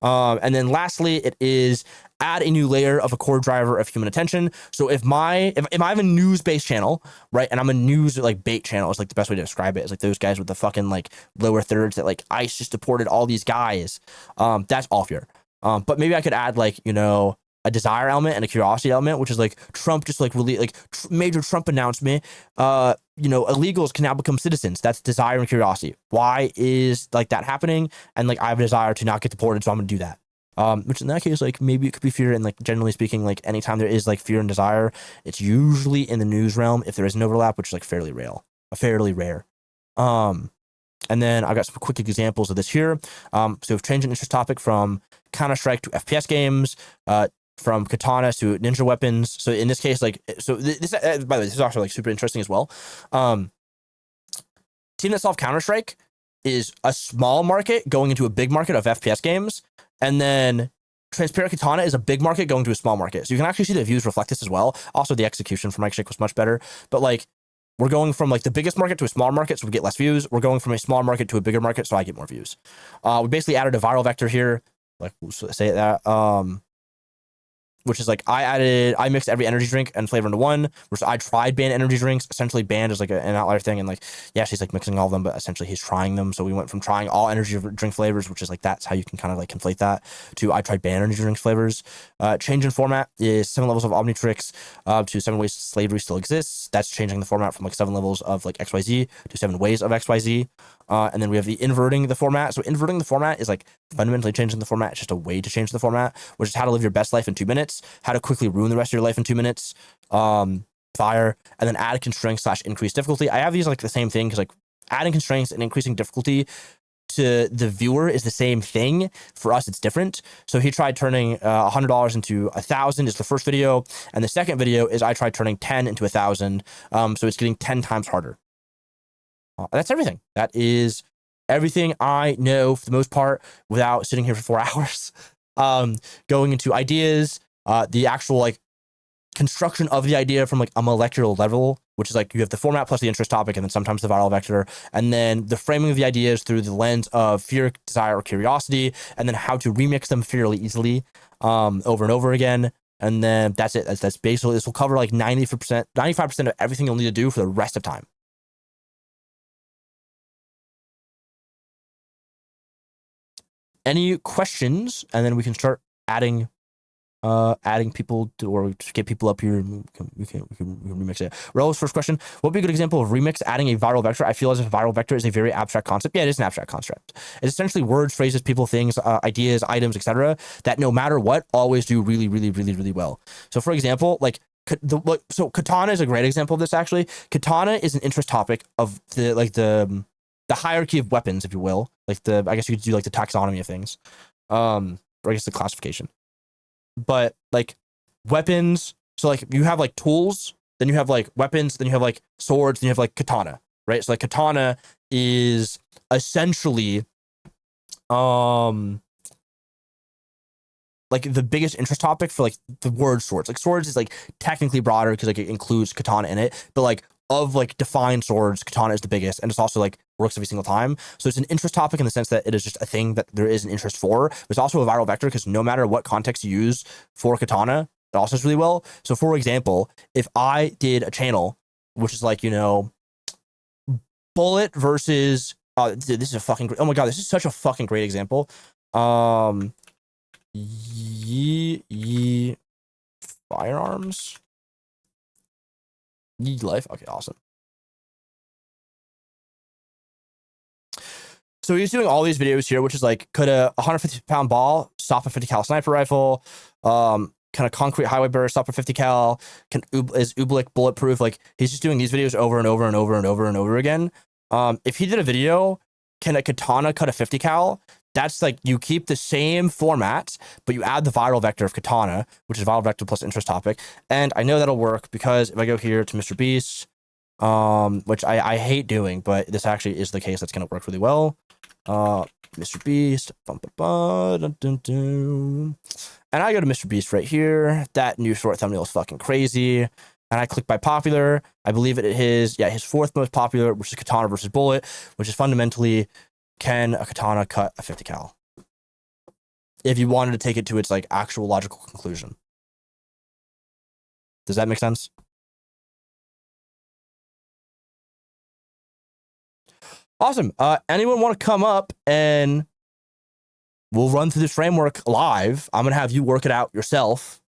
And then lastly, it is add a new layer of a core driver of human attention. So if I have a news-based channel, right, and I'm a news like bait channel, is like the best way to describe it, is like those guys with the fucking like lower thirds that like ICE just deported all these guys. That's all fear. But maybe I could add like, you know, a desire element and a curiosity element, which is like Trump just like really like major Trump announcement, you know, illegals can now become citizens. That's desire and curiosity. Why is like that happening? And like I have a desire to not get deported, so I'm gonna do that. Which in that case, like maybe it could be fear. And like generally speaking, like anytime there is like fear and desire, it's usually in the news realm if there is an overlap, which is like fairly rare. And then I got some quick examples of this here. So we've changed an interest topic from Counter-Strike to FPS games, from katanas to ninja weapons. So in this case, like, so this, by the way, this is also like super interesting as well. Team that solved Counter-Strike is a small market going into a big market of FPS games. And then Transparent Katana is a big market going to a small market. So you can actually see the views reflect this as well. Also, the execution for Mike Shake was much better. But like, we're going from like the biggest market to a small market, so we get less views. We're going from a small market to a bigger market, so I get more views. We basically added a viral vector here, like say that. Which is like I mixed every energy drink and flavor into one. Which I tried banned energy drinks. Essentially, banned is like an outlier thing, and like yeah, she's like mixing all of them, but essentially he's trying them. So we went from trying all energy drink flavors, which is like that's how you can kind of like conflate that, to I tried banned energy drinks flavors. Change in format is 7 levels of Omnitrix to 7 ways slavery still exists. That's changing the format from like 7 levels of like XYZ to 7 ways of XYZ. And then we have the inverting the format. So inverting the format is like fundamentally changing the format. It's just a way to change the format, which is how to live your best life in 2 minutes, how to quickly ruin the rest of your life in 2 minutes, fire, and then add constraints / increase difficulty. I have these like the same thing because like adding constraints and increasing difficulty to the viewer is the same thing. For us, it's different. So he tried turning $100 into 1,000 is the first video, and the second video is I tried turning 10 into 1,000. So it's getting 10 times harder. That's everything. That is everything I know for the most part without sitting here for 4 hours. Going into ideas, the actual like construction of the idea from like a molecular level, which is like you have the format plus the interest topic and then sometimes the viral vector, and then the framing of the ideas through the lens of fear, desire, or curiosity, and then how to remix them fairly easily over and over again. And then that's it. That's basically, this will cover like 95% of everything you'll need to do for the rest of time. Any questions? And then we can start adding people to, or just get people up here and we can remix it. Rel's first question: what would be a good example of remix adding a viral vector? I feel as if viral vector is a very abstract concept. Yeah, it is an abstract concept. It's essentially words, phrases, people, things, ideas, items, etc. that no matter what always do really, really, really, really well. So for example, like so katana is a great example of this actually. Katana is an interest topic of the hierarchy of weapons, if you will. Like I guess you could do like the taxonomy of things. Or I guess the classification. But like weapons, so like you have like tools, then you have like weapons, then you have like swords, then you have like katana, right? So like katana is essentially like the biggest interest topic for like the word swords. Like swords is like technically broader because like it includes katana in it, but like of like defined swords, katana is the biggest, and it's also like works every single time. So it's an interest topic in the sense that it is just a thing that there is an interest for. It's also a viral vector because no matter what context you use for katana, it also does really well. So for example, if I did a channel which is like, you know, bullet versus dude, this is a fucking great, oh my god, this is such a fucking great example. Ye firearms. Ye life. Okay, awesome. So he's doing all these videos here, which is like, could a 150-pound ball stop a 50 cal sniper rifle? Kind of concrete highway barrier stop a 50 cal? Is Oobleck bulletproof? Like he's just doing these videos over and over and over and over and over again. If he did a video, can a katana cut a 50 cal? That's like, you keep the same format, but you add the viral vector of katana, which is viral vector plus interest topic. And I know that'll work because if I go here to Mr. Beast, which I hate doing, but this actually is the case that's going to work really well. Mr. Beast, and I go to Mr. Beast right here. That new short thumbnail is fucking crazy. And I click by popular. I believe it is his 4th most popular, which is katana versus bullet, which is fundamentally, can a katana cut a 50 cal? If you wanted to take it to its like actual logical conclusion. Does that make sense? Awesome. Anyone want to come up and we'll run through this framework live. I'm going to have you work it out yourself.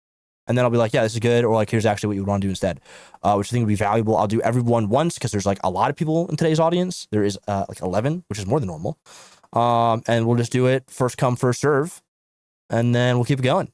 And then I'll be like, yeah, this is good. Or like, here's actually what you would want to do instead, which I think would be valuable. I'll do everyone once because there's like a lot of people in today's audience. There is like 11, which is more than normal. And we'll just do it first come, first serve. And then we'll keep it going.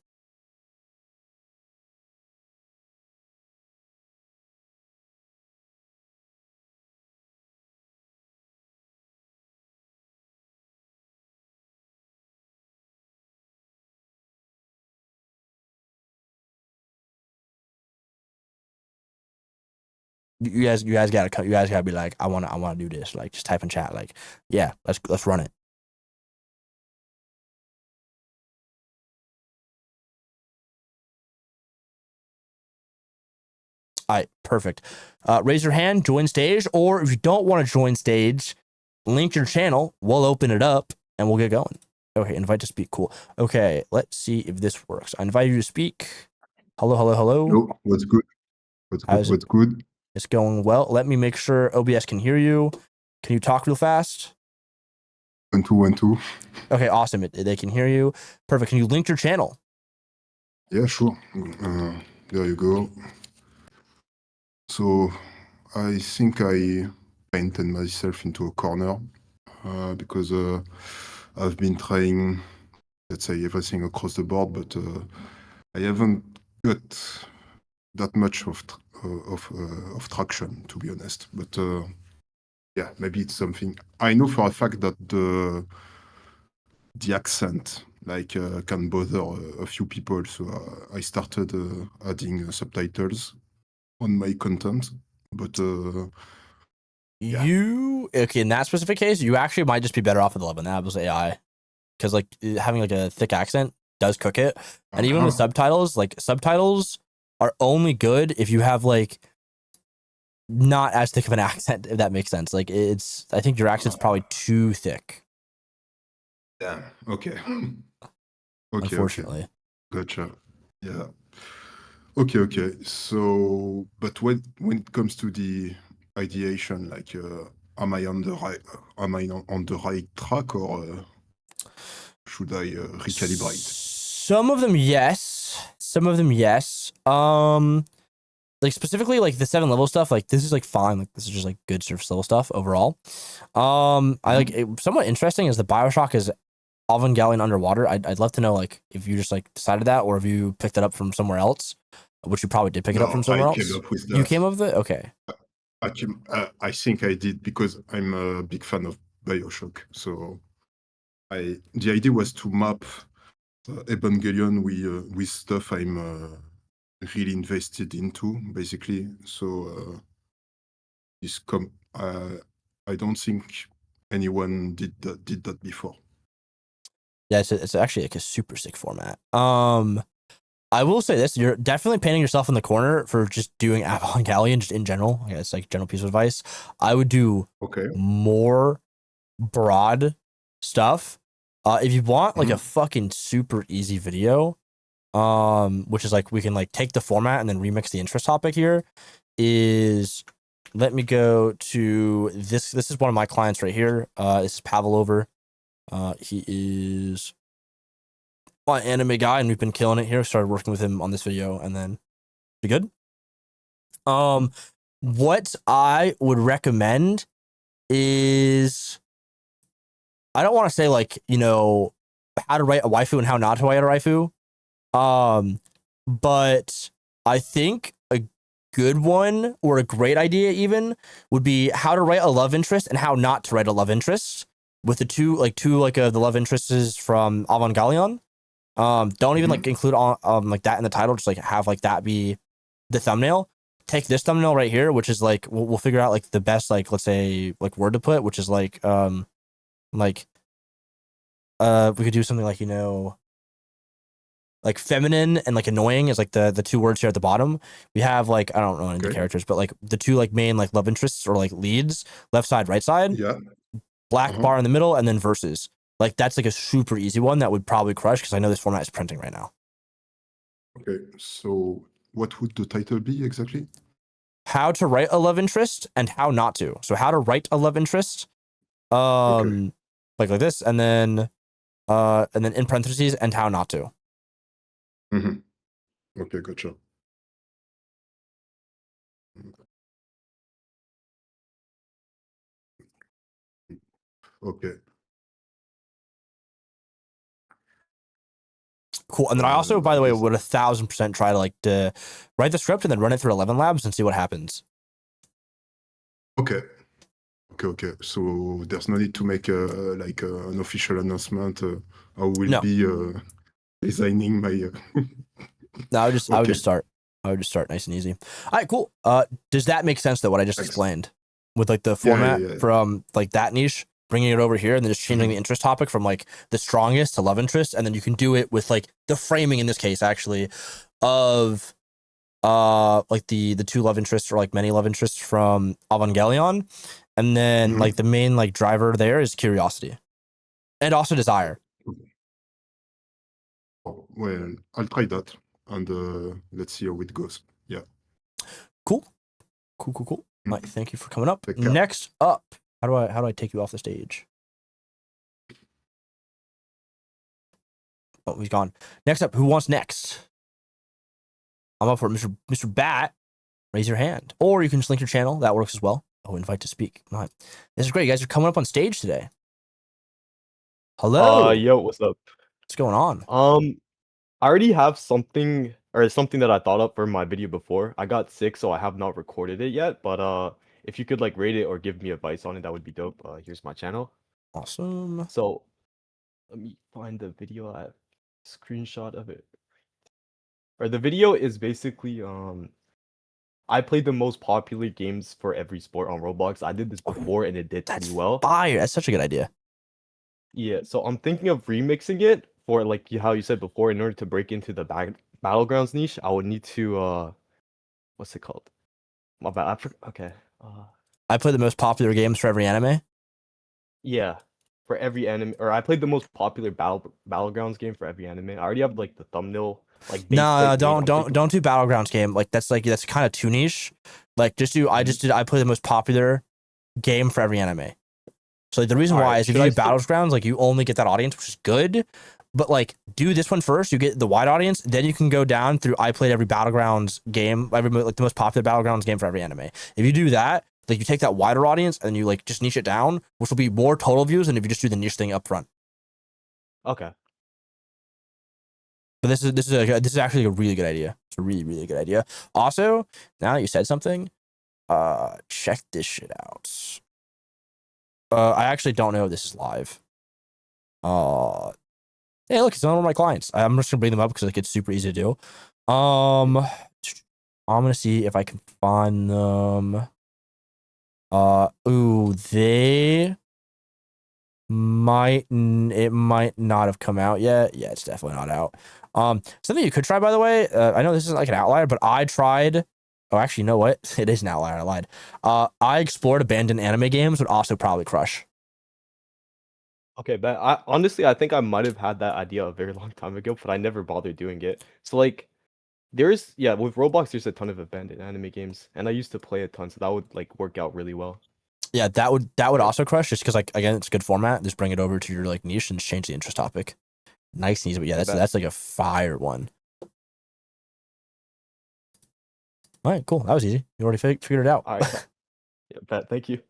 You guys gotta be like, I wanna do this. Like, just type in chat. Like, yeah, let's run it. All right, perfect. Raise your hand, join stage, or if you don't want to join stage, link your channel. We'll open it up and we'll get going. Okay, invite to speak. Cool. Okay, let's see if this works. I invite you to speak. Hello, hello, hello. Hello, what's good? How's it? What's good? It's going well. Let me make sure OBS can hear you. Can you talk real fast? 1 2 1 2. Okay, awesome. They can hear you. Perfect. Can you link your channel? Yeah, sure. There you go. So I think I painted myself into a corner because I've been trying, let's say, everything across the board, but I haven't got that much of traction, to be honest. But yeah, maybe it's something. I know for a fact that the accent can bother a few people, so I started adding subtitles on my content, but yeah. You okay in that specific case? You actually might just be better off with 11 Labs AI, because like having like a thick accent does cook it, and even with subtitles, like subtitles are only good if you have like not as thick of an accent, if that makes sense. Like I think your accent's probably too thick. Yeah. Okay. Unfortunately. Okay. Gotcha. Yeah. Okay. So, but when it comes to the ideation, like, am I on the right track, or should I recalibrate? Some of them, yes. Some of them, yes. Like specifically like the 7 level stuff, like this is like fine. Like this is just like good surface level stuff overall. I like somewhat interesting is the Bioshock is Evangelion underwater. I'd love to know like if you just like decided that or if you picked it up from somewhere else, which you probably did pick it up from somewhere else. Came up with that. You came up with it? Okay. I think I did because I'm a big fan of Bioshock. So the idea was to map Evangelion with stuff I'm really invested into, basically. So I don't think anyone did that before. Yeah, it's actually like a super sick format. I will say this: you're definitely painting yourself in the corner for just doing Evangelion just in general. I guess like general piece of advice. I would do more broad stuff. If you want like a fucking super easy video, which is like we can like take the format and then remix the interest topic here, is let me go to this. This is one of my clients right here. This is Pavel over. He is my anime guy, and we've been killing it here. Started working with him on this video, and then be good. What I would recommend is, I don't want to say like, you know, how to write a waifu and how not to write a waifu. But I think a good one or a great idea even would be how to write a love interest and how not to write a love interest, with the two the love interests from Evangelion. Don't even like include like that in the title, just like have like that be the thumbnail. Take this thumbnail right here, which is like we'll figure out like the best, like let's say like word to put, which is like we could do something like, you know, like feminine and like annoying is like the two words here at the bottom. We have like, I don't know any of the characters, but like the two like main like love interests or like leads, left side, right side. Yeah. Black bar in the middle, and then verses. Like that's like a super easy one that would probably crush, because I know this format is printing right now. Okay, so what would the title be exactly? How to write a love interest and how not to. So how to write a love interest, like this, and then in parentheses, and how not to. Okay, gotcha. Okay. Cool. And then I also, by the way, would 1000% try to like to write the script and then run it through 11 Labs and see what happens. Okay. So there's no need to make an official announcement. I will be designing my. No, I would just start. I would just start nice and easy. All right, cool. Does that make sense though? What I just explained with like the format from like that niche, bringing it over here, and then just changing the interest topic from like the strongest to love interest, and then you can do it with like the framing in this case actually of like the two love interests or like many love interests from Evangelion, and then like the main like driver there is curiosity, and also desire. Oh, well, I'll try that, and let's see how it goes. Yeah. Cool. All right, thank you for coming up. Take care. Next up, how do I take you off the stage? Oh, he's gone. Next up, who wants next? I'm up for it. Mr. Bat. Raise your hand, or you can just link your channel. That works as well. Oh, invite to speak. All right. This is great. You guys are coming up on stage today. Hello. Yo, what's up? What's going on? I already have something that I thought up for my video before. I got sick, so I have not recorded it yet, but if you could like rate it or give me advice on it, that would be dope. Here's my channel. Awesome. So let me find the video. I screenshot of it. Or the video is basically I played the most popular games for every sport on Roblox. I did this before and it did That's pretty well. fire. That's such a good idea. Yeah, so I'm thinking of remixing it for like how you said before. In order to break into the battlegrounds niche, I would need to what's it called? My bad. Okay. I play the most popular games for every anime. Yeah, for every anime, or I played the most popular battlegrounds game for every anime. I already have like the thumbnail, like base No, plate made. don't I'm don't thinking, don't do battlegrounds game. That's kind of too niche. Like just do. I play the most popular game for every anime. So like, the reason why is if you do battlegrounds, like you only get that audience, which is good. But like do this one first, you get the wide audience, then you can go down through I played every battlegrounds game, like the most popular battlegrounds game for every anime. If you do that, like you take that wider audience and you like just niche it down, which will be more total views than if you just do the niche thing up front. okay. But this is actually a really good idea. It's a really, really good idea. Also, now that you said something, check this shit out. I actually don't know if this is live. Hey, look, it's one of my clients. I'm just gonna bring them up because like it's super easy to do. I'm gonna see if I can find them. Ooh, it might not have come out yet. Yeah, it's definitely not out. Something you could try, by the way. I know this isn't like an outlier, but I tried. Oh, actually, you know what? It is an outlier. I lied. I explored abandoned anime games, would also probably crush. Okay, but I think I might have had that idea a very long time ago, but I never bothered doing it. So like, with Roblox, there's a ton of abandoned anime games, and I used to play a ton, so that would like work out really well. Yeah, that would also crush just because like again, it's a good format. Just bring it over to your like niche and change the interest topic. Nice and easy, but yeah, that's like a fire one. All right, cool. That was easy. You already figured it out. All right. Yeah, bet. Thank you.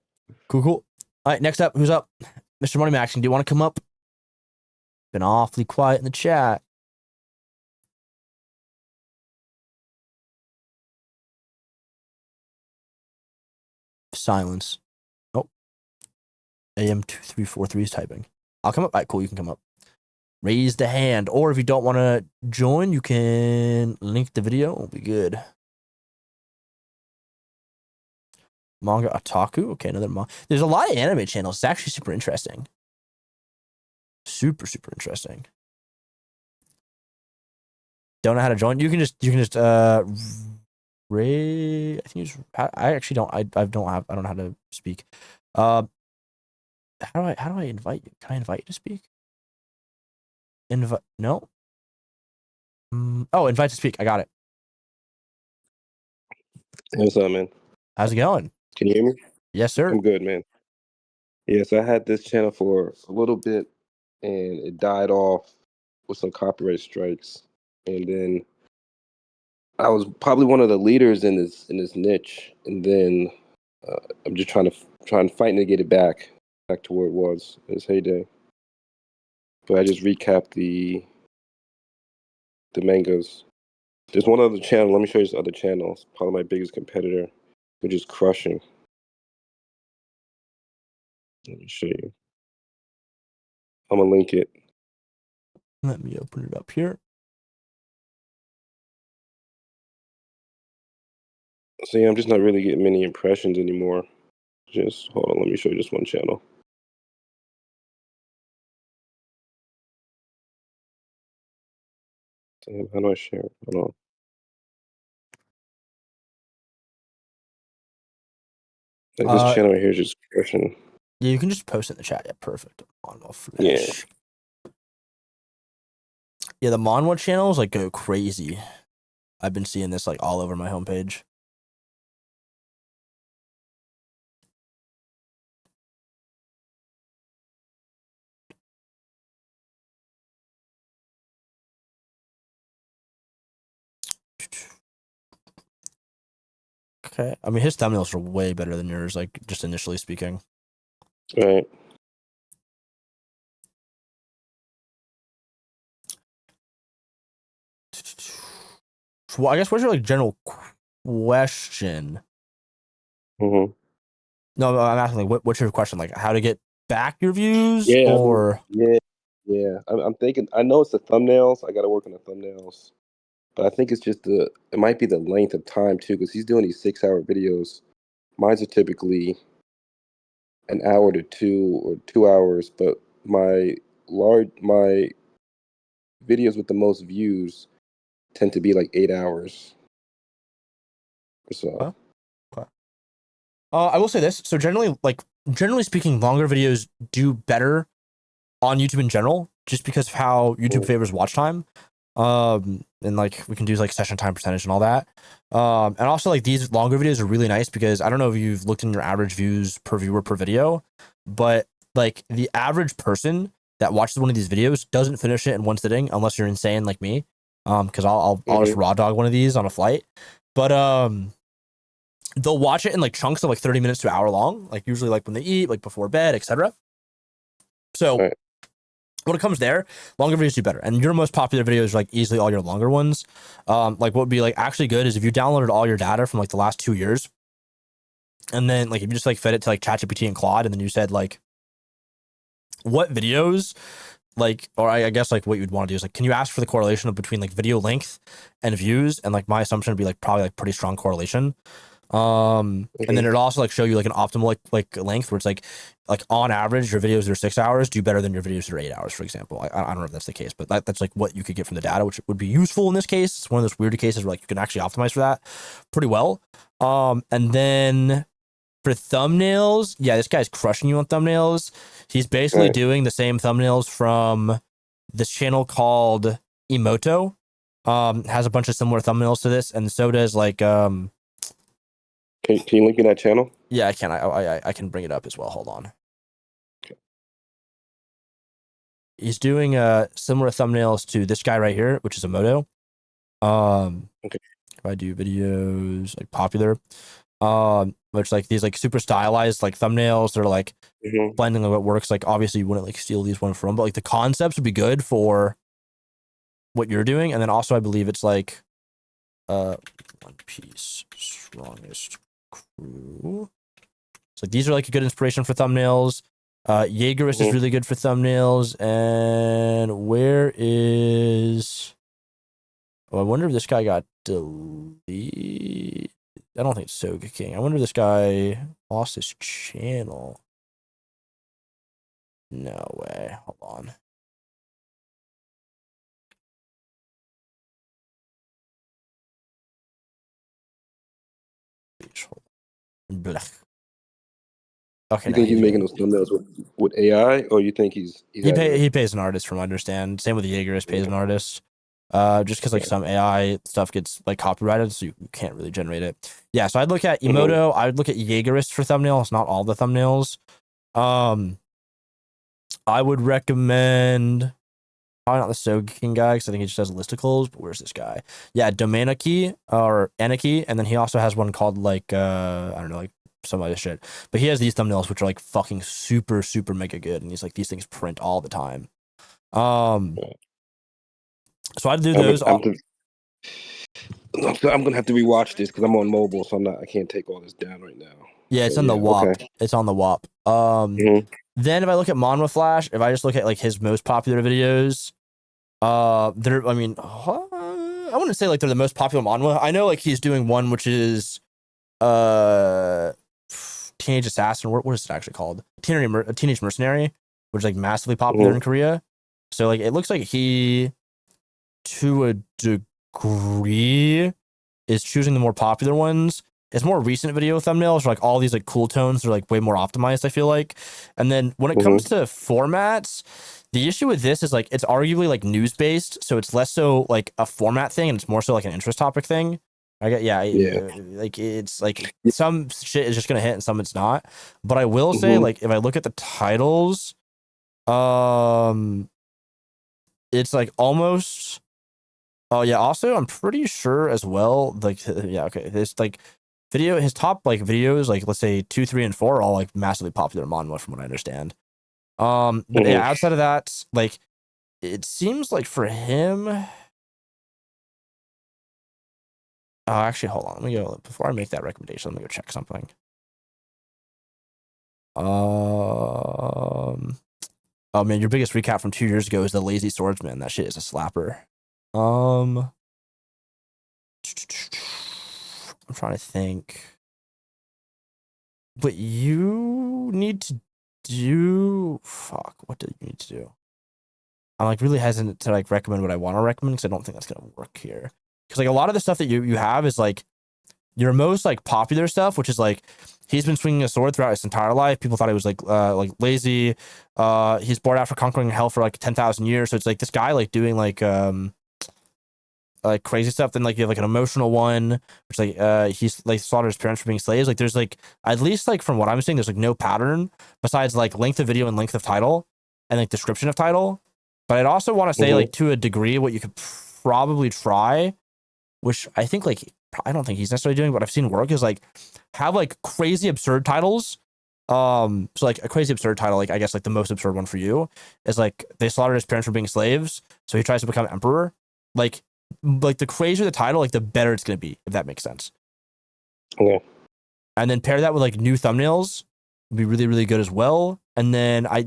Cool. All right, next up, who's up? Mr. Money Maxing, do you want to come up? Been awfully quiet in the chat. Silence. Oh. AM2343 is typing. I'll come up. All right, cool. You can come up. Raise the hand. Or if you don't want to join, you can link the video. It'll be good. Manga Otaku. Okay, another manga. There's a lot of anime channels. It's actually super interesting. Super interesting. Don't know how to join. You can just Ray. I think you just, I actually don't. I don't know how to speak. How do I invite you? Can I invite you to speak? No. Oh, invite to speak. I got it. What's up, man? How's it going? Can you hear me? Yes, sir. I'm good, man. Yes, I had this channel for a little bit, and it died off with some copyright strikes. And then I was probably one of the leaders in this niche. And then I'm just trying fighting to get it back to where it was in its heyday. But I just recapped the mangas. There's one other channel. Let me show you this other channel. It's probably my biggest competitor, which is crushing. Let me show you. I'm gonna link it. Let me open it up here. So yeah, I'm just not really getting many impressions anymore. Just hold on, let me show you just one channel. Damn, how do I share it? Hold on. Like this channel right here is just crushing. Yeah, you can just post it in the chat. Yeah, perfect. Manwa Yeah. Flash. Yeah, the Manwa channels like go crazy. I've been seeing this like all over my homepage. Okay. I mean, his thumbnails are way better than yours, like just initially speaking. Right. So, I guess what's your like general question? Mm-hmm. No, I'm asking like, what's your question? Like, how to get back your views, Yeah. or Yeah. I'm thinking. I know it's the thumbnails. I got to work on the thumbnails, but I think it's just it might be the length of time too, because he's doing these 6-hour videos. Mine's are typically an hour to 2 or 2 hours, but my videos with the most views tend to be like 8 hours or so. Huh? I will say this. So generally speaking, longer videos do better on YouTube in general, just because of how YouTube favors watch time. And like we can do like session time percentage and all that. And also like these longer videos are really nice because I don't know if you've looked in your average views per viewer per video, but like the average person that watches one of these videos doesn't finish it in one sitting unless you're insane like me. Because I'll just raw dog one of these on a flight. But they'll watch it in like chunks of like 30 minutes to an hour long, like usually like when they eat, like before bed, etc. So Right. when it comes there, longer videos do better. And your most popular videos are like easily all your longer ones. Like what would be like actually good is if you downloaded all your data from like the last 2 years, and then like if you just like fed it to like ChatGPT and Claude, and then you said like what videos like, or I guess like what you'd want to do is like, can you ask for the correlation of between like video length and views? And like my assumption would be like probably like pretty strong correlation. And then it'd also like show you like an optimal like length where it's like on average your videos that are 6 hours do better than your videos that are 8 hours, for example. I don't know if that's the case, but that's like what you could get from the data, which would be useful in this case. It's one of those weird cases where like you can actually optimize for that pretty well. And then for thumbnails, yeah, this guy's crushing you on thumbnails. He's basically doing the same thumbnails from this channel called Emoto. Has a bunch of similar thumbnails to this, and so does like Can you link me that channel? yeah, I can. I can bring it up as well. Hold on. Okay. He's doing similar thumbnails to this guy right here, which is Emoto. Okay. If I do videos like popular, which like these like super stylized like thumbnails, they're like blending what works. Like obviously you wouldn't like steal these one from, but like the concepts would be good for what you're doing. And then also I believe it's like One Piece strongest crew. So these are like a good inspiration for thumbnails. Jaegerist is really good for thumbnails. And where is? Oh, I wonder if this guy got deleted. I don't think it's Soga King. I wonder if this guy lost his channel. No way. Hold on. Blech. Okay, You think he's making those thumbnails with AI, or you think he pays an artist, from what I understand. Same with the Jaegerist pays an artist. Just because like some AI stuff gets like copyrighted, so you can't really generate it. Yeah, so I'd look at Emoto. I'd look at Jaegerist for thumbnails, not all the thumbnails. I would recommend probably not the Soga King guy because I think he just has listicles. But where's this guy? Yeah, Domanaki or Anarchy, and then he also has one called like I don't know, like some other shit. But he has these thumbnails which are like fucking super mega good, and he's like these things print all the time. So I'd do those. I'm gonna have to rewatch this because I'm on mobile, so I can't take all this down right now. Yeah, it's on the WAP. Okay. It's on the WAP. Then if I look at Manwa Flash, if I just look at like his most popular videos, I wouldn't say like they're the most popular Manwa. I know like he's doing one which is Teenage Assassin. What is it actually called? Teenage Mercenary, which is like massively popular in Korea. So like it looks like he, to a degree, is choosing the more popular ones. his more recent video thumbnails are like all these like cool tones. They're like way more optimized, I feel like. And then when it comes to formats, the issue with this is like it's arguably like news based, so it's less so like a format thing and it's more so like an interest topic thing. I get like it's like some shit is just gonna hit and some it's not. But I will say like if I look at the titles, it's like almost. Oh yeah. Also, I'm pretty sure as well. Like yeah, okay. This like his top like videos, like let's say 2, 3, and 4, are all like massively popular manhwa from what I understand. But yeah, outside of that, like it seems like for him. Actually, hold on. Let me go before I make that recommendation. Let me go check something. Oh man, your biggest recap from 2 years ago is the Lazy Swordsman. That shit is a slapper. I'm trying to think. But you need to do what do you need to do? I'm like really hesitant to like recommend what I want to recommend because I don't think that's gonna work here. Because like a lot of the stuff that you have is like your most like popular stuff, which is like he's been swinging a sword throughout his entire life. People thought he was like lazy. He's bored after conquering hell for like 10,000 years. So it's like this guy like doing like crazy stuff. Then like you have like an emotional one, which like he's like slaughtered his parents for being slaves. Like there's like at least like from what I'm seeing, there's like no pattern besides like length of video and length of title and like description of title. But I'd also want to say like to a degree what you could probably try, which I think like I don't think he's necessarily doing, but I've seen work is like have like crazy absurd titles. So like a crazy absurd title, like I guess like the most absurd one for you is like they slaughtered his parents for being slaves, so he tries to become emperor. Like the crazier the title, like the better it's gonna be, if that makes sense. Okay. And then pair that with like new thumbnails would be really, really good as well. And then I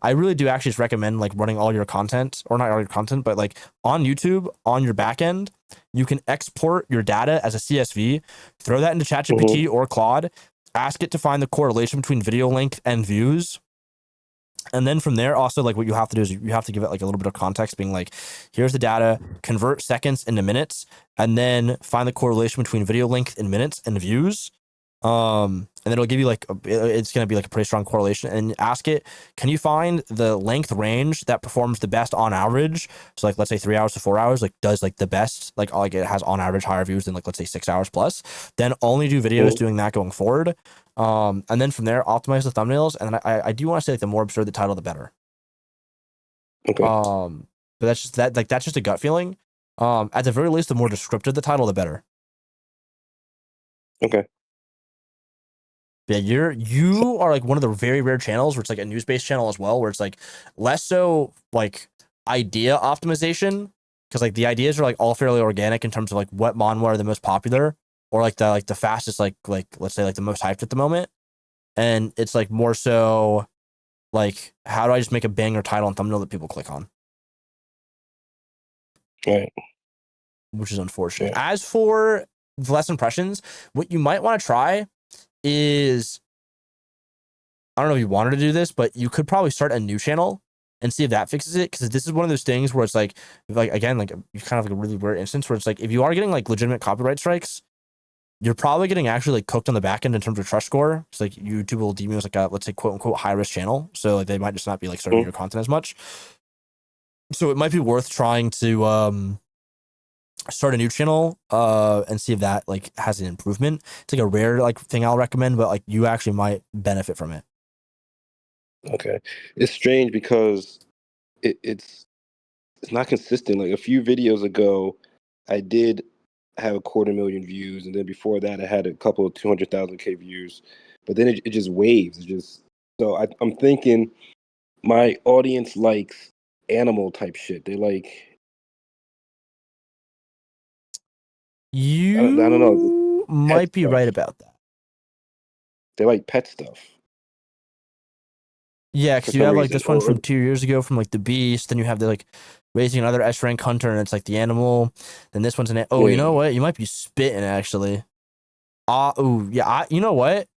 really do actually just recommend like running all your content, or not all your content, but like on YouTube on your back end, you can export your data as a CSV, throw that into ChatGPT or Claude, ask it to find the correlation between video length and views. And then from there, also like what you have to do is you have to give it like a little bit of context, being like, here's the data, convert seconds into minutes, and then find the correlation between video length in minutes and views. And then it'll give you like it's gonna be like a pretty strong correlation. And ask it, can you find the length range that performs the best on average? So like let's say 3 hours to 4 hours, like does like the best, like it has on average higher views than like let's say 6 hours plus. Then only do videos doing that going forward. And then from there, optimize the thumbnails. And then I do want to say like the more absurd the title, the better. Okay. But that's just that's just a gut feeling. At the very least, the more descriptive the title, the better. Okay. Yeah, you are like one of the very rare channels where it's like a news-based channel as well, where it's like less so like idea optimization, because like the ideas are like all fairly organic in terms of like what manhwa are the most popular, or like the fastest like let's say like the most hyped at the moment. And it's like more so like how do I just make a banger title and thumbnail that people click on? Right. Which is unfortunate. Yeah. As for the less impressions, what you might want to try is, I don't know if you wanted to do this, but you could probably start a new channel and see if that fixes it. Because this is one of those things where it's like again, like you kind of like a really weird instance where it's like if you are getting like legitimate copyright strikes, you're probably getting actually like cooked on the back end in terms of trust score. It's like YouTube will deem you as like a, let's say, quote unquote high risk channel. So like they might just not be like serving your content as much. So it might be worth trying to start a new channel and see if that like has an improvement. It's like a rare like thing I'll recommend, but like you actually might benefit from it. Okay. It's strange because it's not consistent. Like a few videos ago, I did have 250,000 views, and then before that I had a couple of 200,000 views, but then it just waves. It's just so I'm thinking my audience likes animal type shit. They like you I don't know, might be right about that. They like pet stuff. Yeah, because you have like this one from 2 years ago from like the beast, then you have the like raising another S rank hunter and it's like the animal. Then this one's you know what? You might be spitting actually. You know what?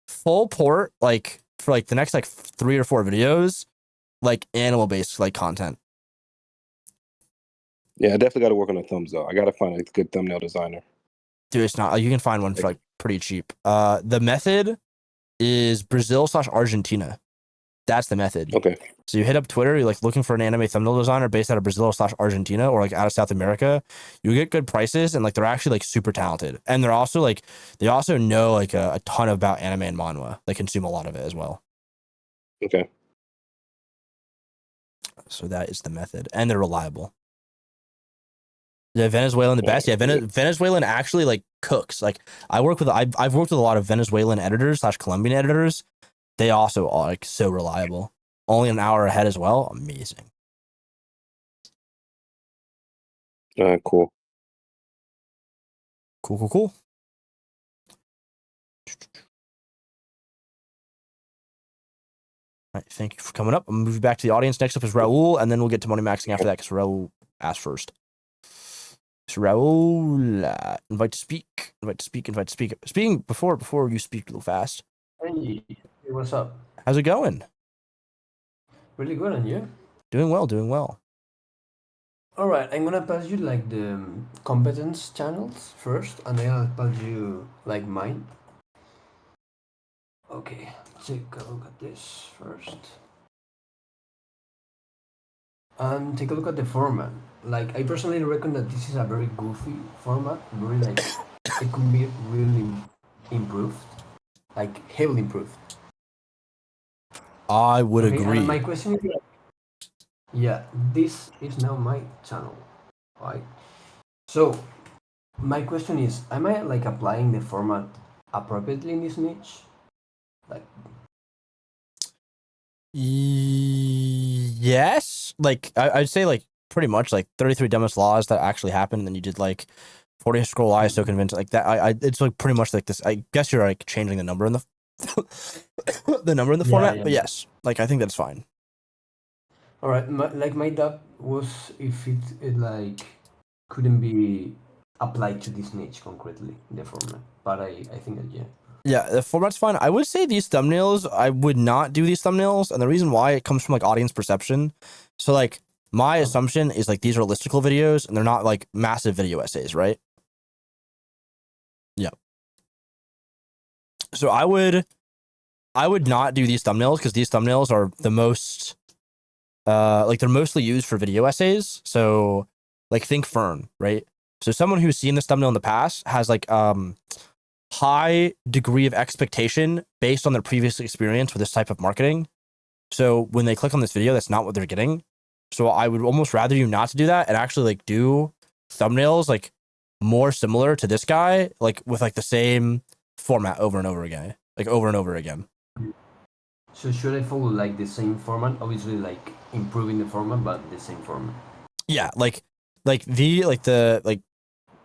Full port like for like the next like 3 or 4 videos, like animal based like content. Yeah, I definitely got to work on the thumbs though. I got to find a good thumbnail designer. Dude, it's not. You can find one for like pretty cheap. The method is Brazil/Argentina. That's the method. Okay. So you hit up Twitter, you're like looking for an anime thumbnail designer based out of Brazil/Argentina or like out of South America. You get good prices and like they're actually like super talented. And they're also like they also know like a ton about anime and manhwa. They consume a lot of it as well. Okay. So that is the method. And they're reliable. Yeah, Venezuelan the best. Yeah, Venezuelan actually like cooks. Like I've worked with a lot of Venezuelan editors/Colombian editors. They also are like so reliable. Only an hour ahead as well. Amazing. Cool. Cool. All right, thank you for coming up. I'll move you back to the audience. Next up is Raul, and then we'll get to money maxing after that because Raul asked first. So Raul, invite to speak. Speaking before you speak a little fast. Hey, what's up? How's it going? Really good, and you? Doing well. All right, I'm gonna pass you like the competence channels first, and then I'll pass you like mine. Okay, take a look at this first. And take a look at the format. Like, I personally reckon that this is a very goofy format. Very like, it could be really improved, like heavily improved. I would Okay, agree. and my question is, yeah, this is now my channel, right? So, my question is, am I like applying the format appropriately in this niche? Like, Yes, like I'd say like pretty much like 33 dumbest laws that actually happened, and then you did like 40 scroll ISO convention like that. I it's like pretty much like this. I guess you're like changing the number in the the number in the format, yeah. but yes, like I think that's fine. all right, my doubt was if it like couldn't be applied to this niche concretely in the format, but I think that yeah. Yeah, the format's fine. I would say these thumbnails, I would not do these thumbnails. And the reason why it comes from like audience perception. So like my assumption is like these are listicle videos and they're not like massive video essays, right? Yeah. So I would not do these thumbnails because these thumbnails are the most like they're mostly used for video essays. So like think Fern, right? So someone who's seen this thumbnail in the past has like high degree of expectation based on their previous experience with this type of marketing. So when they click on this video, that's not what they're getting. So I would almost rather you not to do that and actually like do thumbnails like more similar to this guy, like with like the same format over and over again. So should I follow like the same format? Obviously, like improving the format, but the same format. Yeah, like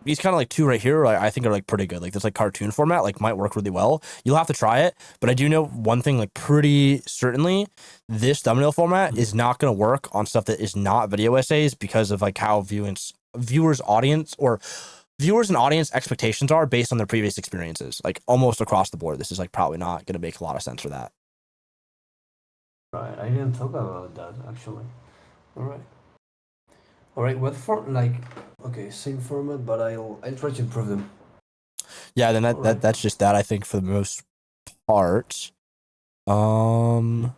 these kind of like two right here, I think are like pretty good. Like this like cartoon format like might work really well. You'll have to try it, but I do know one thing like pretty certainly, this thumbnail format is not going to work on stuff that is not video essays because of like how viewers and audience expectations are based on their previous experiences. Like almost across the board, this is like probably not going to make a lot of sense for that. Right, I didn't talk about that actually. All right. What for? Like, okay, same format, but I'll try to improve them. Yeah, then Alright. that's just that I think for the most part. And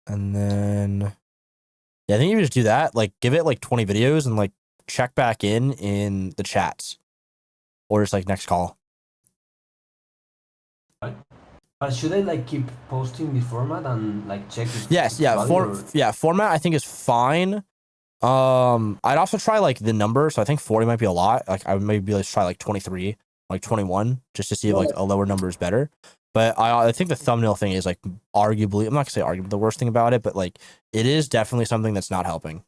then yeah, I think you just do that. Like give it like 20 videos and like check back in the chats, or just like next call. But should I like keep posting the format and like check? If Yes, it's yeah, valid or- format I think is fine. I'd also try like the number, so I think 40 might be a lot. Like I would maybe let's try like 23, like 21, just to see if like a lower number is better. But I think the thumbnail thing is like arguably, I'm not gonna say arguably the worst thing about it, but like it is definitely something that's not helping.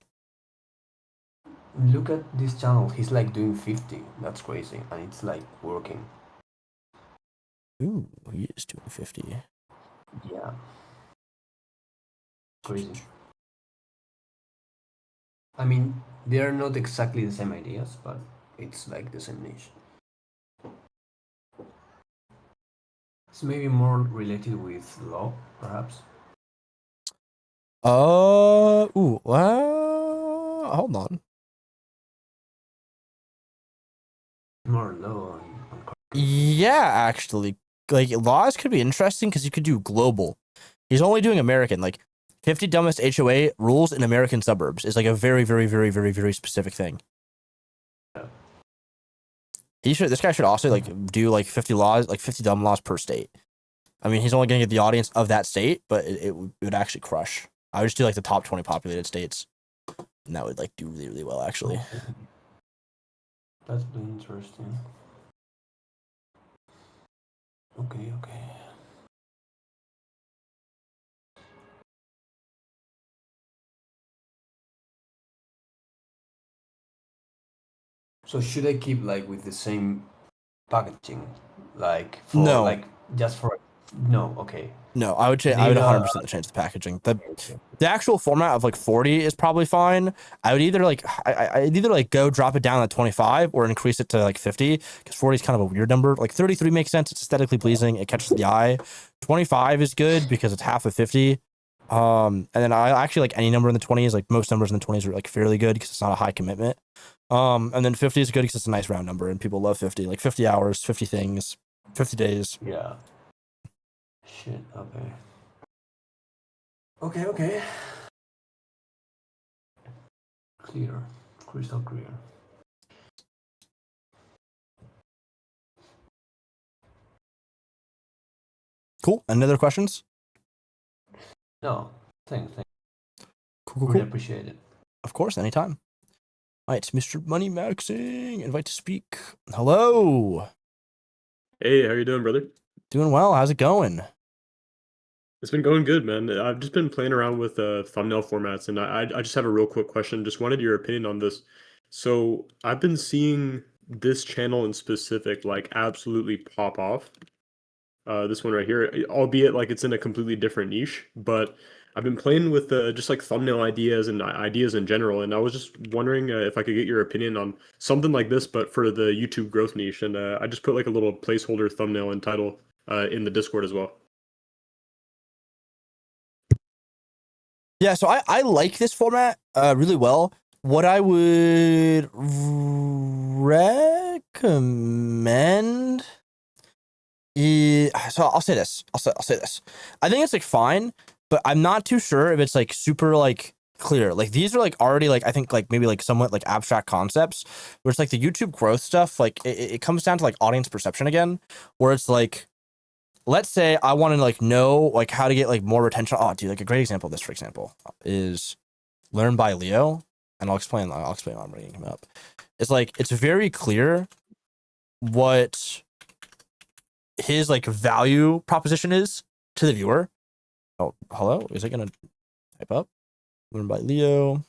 Look at this channel. He's like doing 50. That's crazy, and it's like working. Ooh, he is doing 50. Yeah. Crazy. I mean, they are not exactly the same ideas, but it's like the same niche. It's maybe more related with law, perhaps. Hold on. More low on Yeah, actually, like laws could be interesting because you could do global. He's only doing American. Like 50 dumbest HOA rules in American suburbs is like a very, very, very, very, very specific thing. This guy should also like do like 50 laws, like 50 dumb laws per state. I mean, he's only going to get the audience of that state, but it would actually crush. I would just do like the top 20 populated states, and that would like do really, really well actually. That's really interesting. Okay. So should I keep like with the same packaging, like for No. like just for no? Okay. No, I would change. I would 100% change the packaging. The actual format of like 40 is probably fine. I would either like I'd either like go drop it down at 25 or increase it to like 50 because 40 is kind of a weird number. Like 33 makes sense. It's aesthetically pleasing. It catches the eye. 25 is good because it's half of 50. And then I actually like any number in the 20s. Like most numbers in the 20s are like fairly good because it's not a high commitment. And then 50 is good because it's a nice round number and people love 50. Like 50 hours, 50 things, 50 days. Yeah. Shit. Okay. Clear. Crystal clear. Cool. Any other questions? No. Thanks. Cool. Really appreciate it. Of course, anytime. All right, Mr. Money Maxing, invite to speak. Hello. Hey, how you doing, brother? Doing well. How's it going? It's been going good, man. I've just been playing around with thumbnail formats, and I just have a real quick question. Just wanted your opinion on this. So I've been seeing this channel in specific, like absolutely pop off. This one right here, albeit like it's in a completely different niche, but I've been playing with just like thumbnail ideas and ideas in general, and I was just wondering if I could get your opinion on something like this, but for the YouTube growth niche. And I just put like a little placeholder thumbnail and title in the Discord as well. Yeah, so I like this format really well. What I would recommend is, so I'll say this. I'll say this. I think it's like fine, but I'm not too sure if it's like super like clear. Like these are like already like I think like maybe like somewhat like abstract concepts where it's like the YouTube growth stuff, like it comes down to like audience perception again, where it's like, let's say I want to like know like how to get like more retention. Oh, dude, like a great example of this, for example, is Learn by Leo, and I'll explain why I'm bringing him up. It's like it's very clear what his like value proposition is to the viewer. Oh, hello, is it gonna type up? Learn by Leo,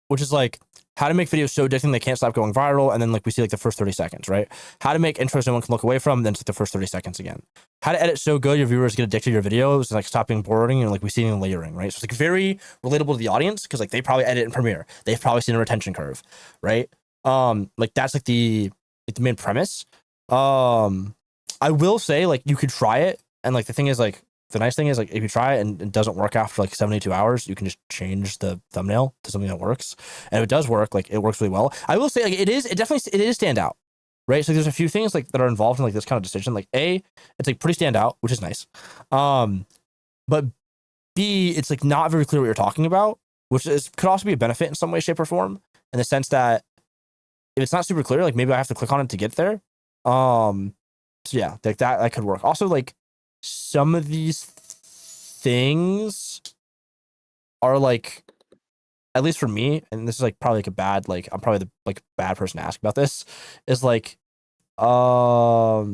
which is like how to make videos so addicting they can't stop going viral, and then like we see like the first 30 seconds, right? How to make intros no one can look away from, then it's like the first 30 seconds again. How to edit so good your viewers get addicted to your videos, and like stop being boring, and like we see it in layering, right? So it's like very relatable to the audience because like they probably edit in Premiere, they've probably seen a retention curve, right? Like that's like the main premise. I will say like you could try it, and like the thing is like the nice thing is like if you try it and it doesn't work after like 72 hours, you can just change the thumbnail to something that works. And if it does work, like it works really well. I will say like it is stand out, right? So there's a few things like that are involved in like this kind of decision. Like A, it's like pretty stand out, which is nice. But B, it's like not very clear what you're talking about, which could also be a benefit in some way, shape, or form, in the sense that if it's not super clear, like maybe I have to click on it to get there. So yeah, like that could work. Also, like some of these things are like, at least for me, and this is like probably like a bad, like I'm probably the like bad person to ask about this, is like hard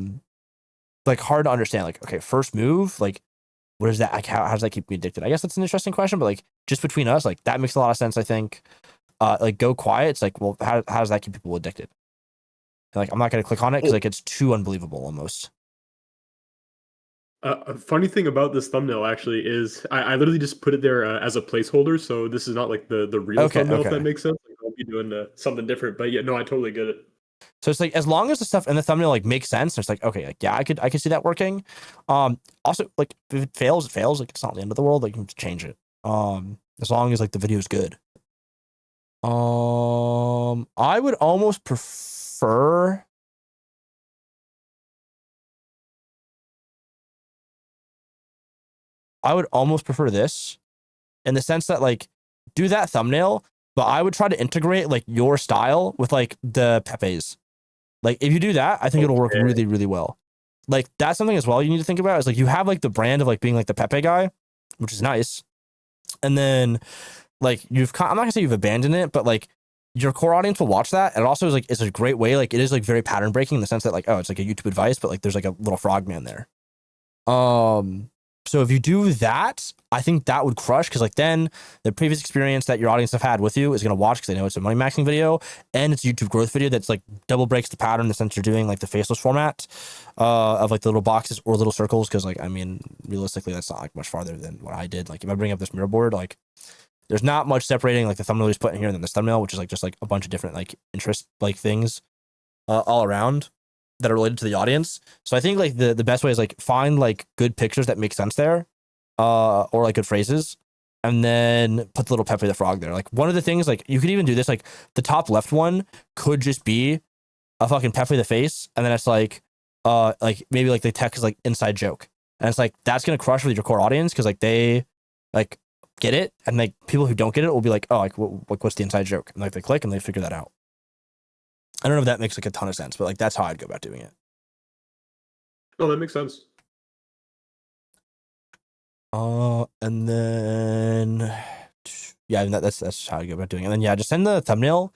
to understand. Like, okay, first move, like what is that? Like how does that keep me addicted? I guess that's an interesting question, but like just between us, like that makes a lot of sense, I think. Like go quiet, it's like, well, how does that keep people addicted? And, like I'm not gonna click on it because like it's too unbelievable almost. A funny thing about this thumbnail actually is I literally just put it there as a placeholder, so this is not like the real thumbnail, if that makes sense. Like, I'll be doing something different, but yeah, no, I totally get it. So it's like as long as the stuff in the thumbnail like makes sense, it's like okay, like yeah, I could see that working. Also like if it fails, it fails. Like it's not the end of the world. Like you can change it. As long as like the video is good. I would almost prefer. I would almost prefer this in the sense that like do that thumbnail, but I would try to integrate like your style with like the Pepe's. Like if you do that, I think it'll work Okay. really, really well. Like that's something as well you need to think about is like you have like the brand of like being like the Pepe guy, which is nice. And then like I'm not gonna say you've abandoned it, but like your core audience will watch that. And it also is like it's a great way, like it is like very pattern breaking in the sense that like, oh, it's like a YouTube advice, but like there's like a little frogman there. So if you do that, I think that would crush because like then the previous experience that your audience have had with you is gonna watch because they know it's a money maxing video and it's a YouTube growth video that's like double breaks the pattern in the sense you're doing like the faceless format of like the little boxes or little circles because like I mean realistically that's not like much farther than what I did. Like if I bring up this mirror board, like there's not much separating like the thumbnail he's put in here and then this thumbnail, which is like just like a bunch of different like interest like things all around that are related to the audience. So I think like the best way is like find like good pictures that make sense there, or like good phrases, and then put the little Pepe the Frog there. Like one of the things like you could even do this like the top left one could just be a fucking Pepe the face, and then it's like maybe like the text is like inside joke, and it's like that's gonna crush with your core audience because like they like get it, and like people who don't get it will be like, oh, like what's the inside joke, and like they click and they figure that out. I don't know if that makes like a ton of sense, but like that's how I'd go about doing it. Oh, that makes sense. And then yeah, that's how I go about doing it. And then yeah, just send the thumbnail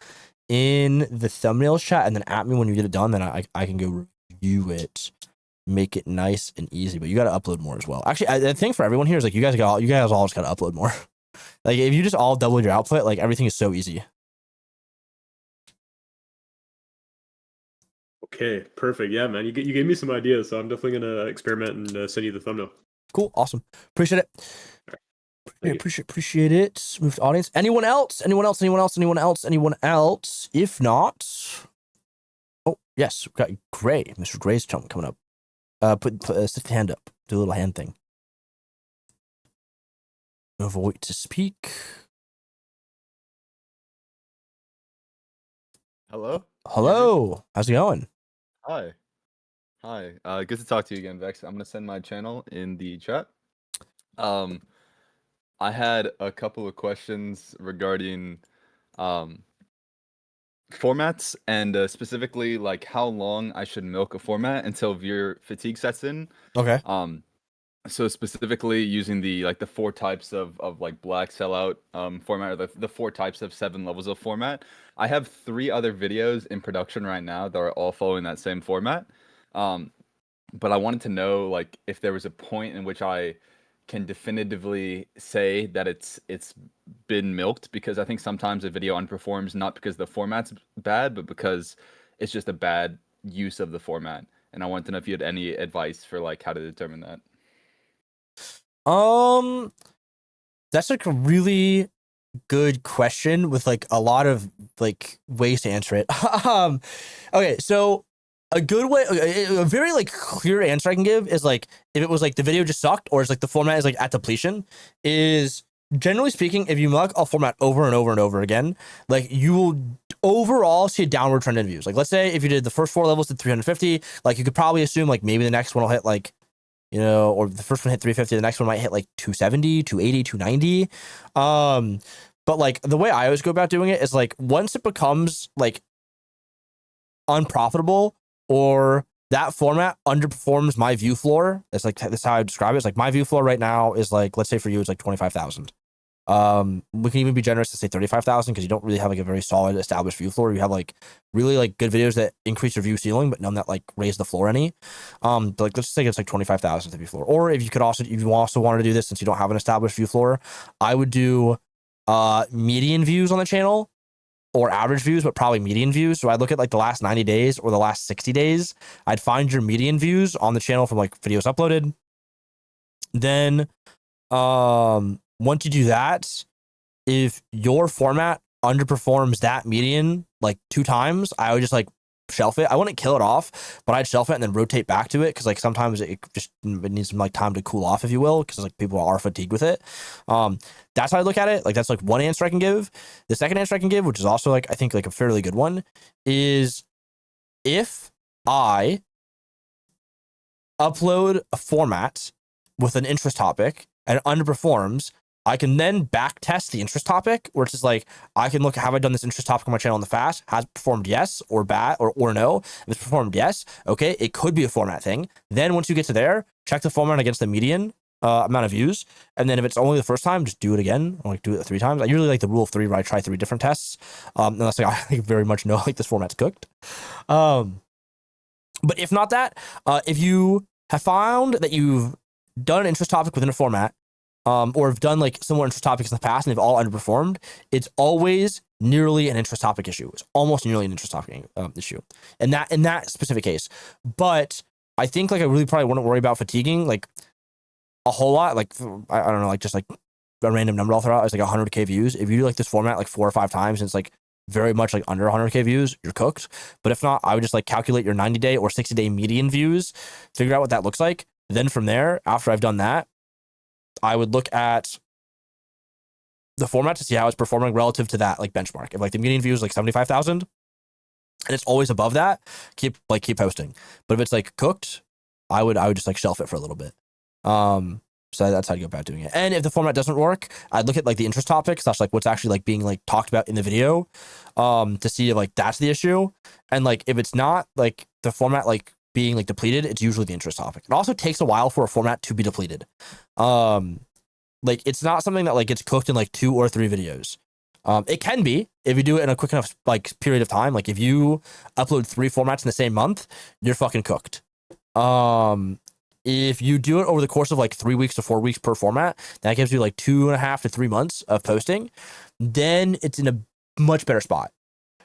in the thumbnail chat, and then at me when you get it done. Then I can go review it, make it nice and easy. But you got to upload more as well. Actually, the thing for everyone here is like you guys all just got to upload more. Like if you just all double your output, like everything is so easy. Okay, perfect. Yeah, man, you gave me some ideas, so I'm definitely gonna experiment and send you the thumbnail. Cool, awesome, appreciate it. Thank you. Appreciate it. Move to audience. Anyone else? If not, oh yes, we got Gray, Mr. Gray's chunk coming up. Stick the hand up. Do a little hand thing. Avoid to speak. Hello? Hello. How's it going? Hi. Hi. Good to talk to you again, Vex. I'm gonna send my channel in the chat. I had a couple of questions regarding formats and specifically like how long I should milk a format until viewer fatigue sets in. Okay. So specifically using the 4 types of like black sellout format, or the 4 types of 7 levels of format. I have 3 other videos in production right now that are all following that same format. But I wanted to know like if there was a point in which I can definitively say that it's been milked, because I think sometimes a video underperforms not because the format's bad, but because it's just a bad use of the format. And I wanted to know if you had any advice for like how to determine that. That's like a really good question with like a lot of like ways to answer it. Okay, so a good way, a very like clear answer I can give is like if it was like the video just sucked or it's like the format is like at depletion, is generally speaking, if you milk a format over and over and over again, like you will overall see a downward trend in views. Like let's say if you did the first 4 levels to 350, like you could probably assume like maybe the next one will hit like, you know, or the first one hit 350, the next one might hit like 270, 280, 290. But like the way I always go about doing it is like once it becomes like unprofitable or that format underperforms my view floor, it's like that's how I describe it. It's like my view floor right now is like, let's say for you it's like 25,000. We can even be generous to say 35,000 because you don't really have like a very solid established view floor. You have like really like good videos that increase your view ceiling, but none that like raise the floor any. But like let's just say it's like 25,000 the view floor. Or if you also wanted to do this since you don't have an established view floor, I would do median views on the channel or average views, but probably median views. So I'd look at like the last 90 days or the last 60 days. I'd find your median views on the channel from like videos uploaded. Then once you do that, if your format underperforms that median like 2 times, I would just like shelf it. I wouldn't kill it off, but I'd shelf it and then rotate back to it because like sometimes it needs some like time to cool off, if you will, because like people are fatigued with it. That's how I look at it. Like that's like one answer I can give. The second answer I can give, which is also like I think like a fairly good one, is if I upload a format with an interest topic and it underperforms, I can then back test the interest topic, which is like, I can look, have I done this interest topic on my channel in the fast? Has it performed yes or bad or no? If it's performed yes, okay, it could be a format thing. Then once you get to there, check the format against the median amount of views. And then if it's only the first time, just do it again, or like do it 3 times. I usually like the rule of 3 where I try 3 different tests. Unless like, I very much know like this format's cooked. But if not that, if you have found that you've done an interest topic within a format, or have done like similar interest topics in the past and they've all underperformed, it's always nearly an interest topic issue. It's almost nearly an interest topic issue in that specific case. But I think like I really probably wouldn't worry about fatiguing like a whole lot. Like I don't know, like just like a random number I'll throw out is like 100K views. If you do like this format like 4 or 5 times and it's like very much like under 100K views, you're cooked. But if not, I would just like calculate your 90-day or 60-day median views, figure out what that looks like. Then from there, after I've done that, I would look at the format to see how it's performing relative to that like benchmark. If like the median view is like 75,000 and it's always above that, keep posting. But if it's like cooked, I would just like shelf it for a little bit. So that's how you go about doing it. And if the format doesn't work, I'd look at like the interest topic / like what's actually like being like talked about in the video, to see if like that's the issue. And like if it's not like the format like being like depleted, it's usually the interest topic. It also takes a while for a format to be depleted. Like it's not something that like gets cooked in like 2 or 3 videos. It can be if you do it in a quick enough like period of time. Like if you upload 3 formats in the same month, you're fucking cooked. If you do it over the course of like 3 weeks to 4 weeks per format, that gives you like 2.5 to 3 months of posting. Then it's in a much better spot.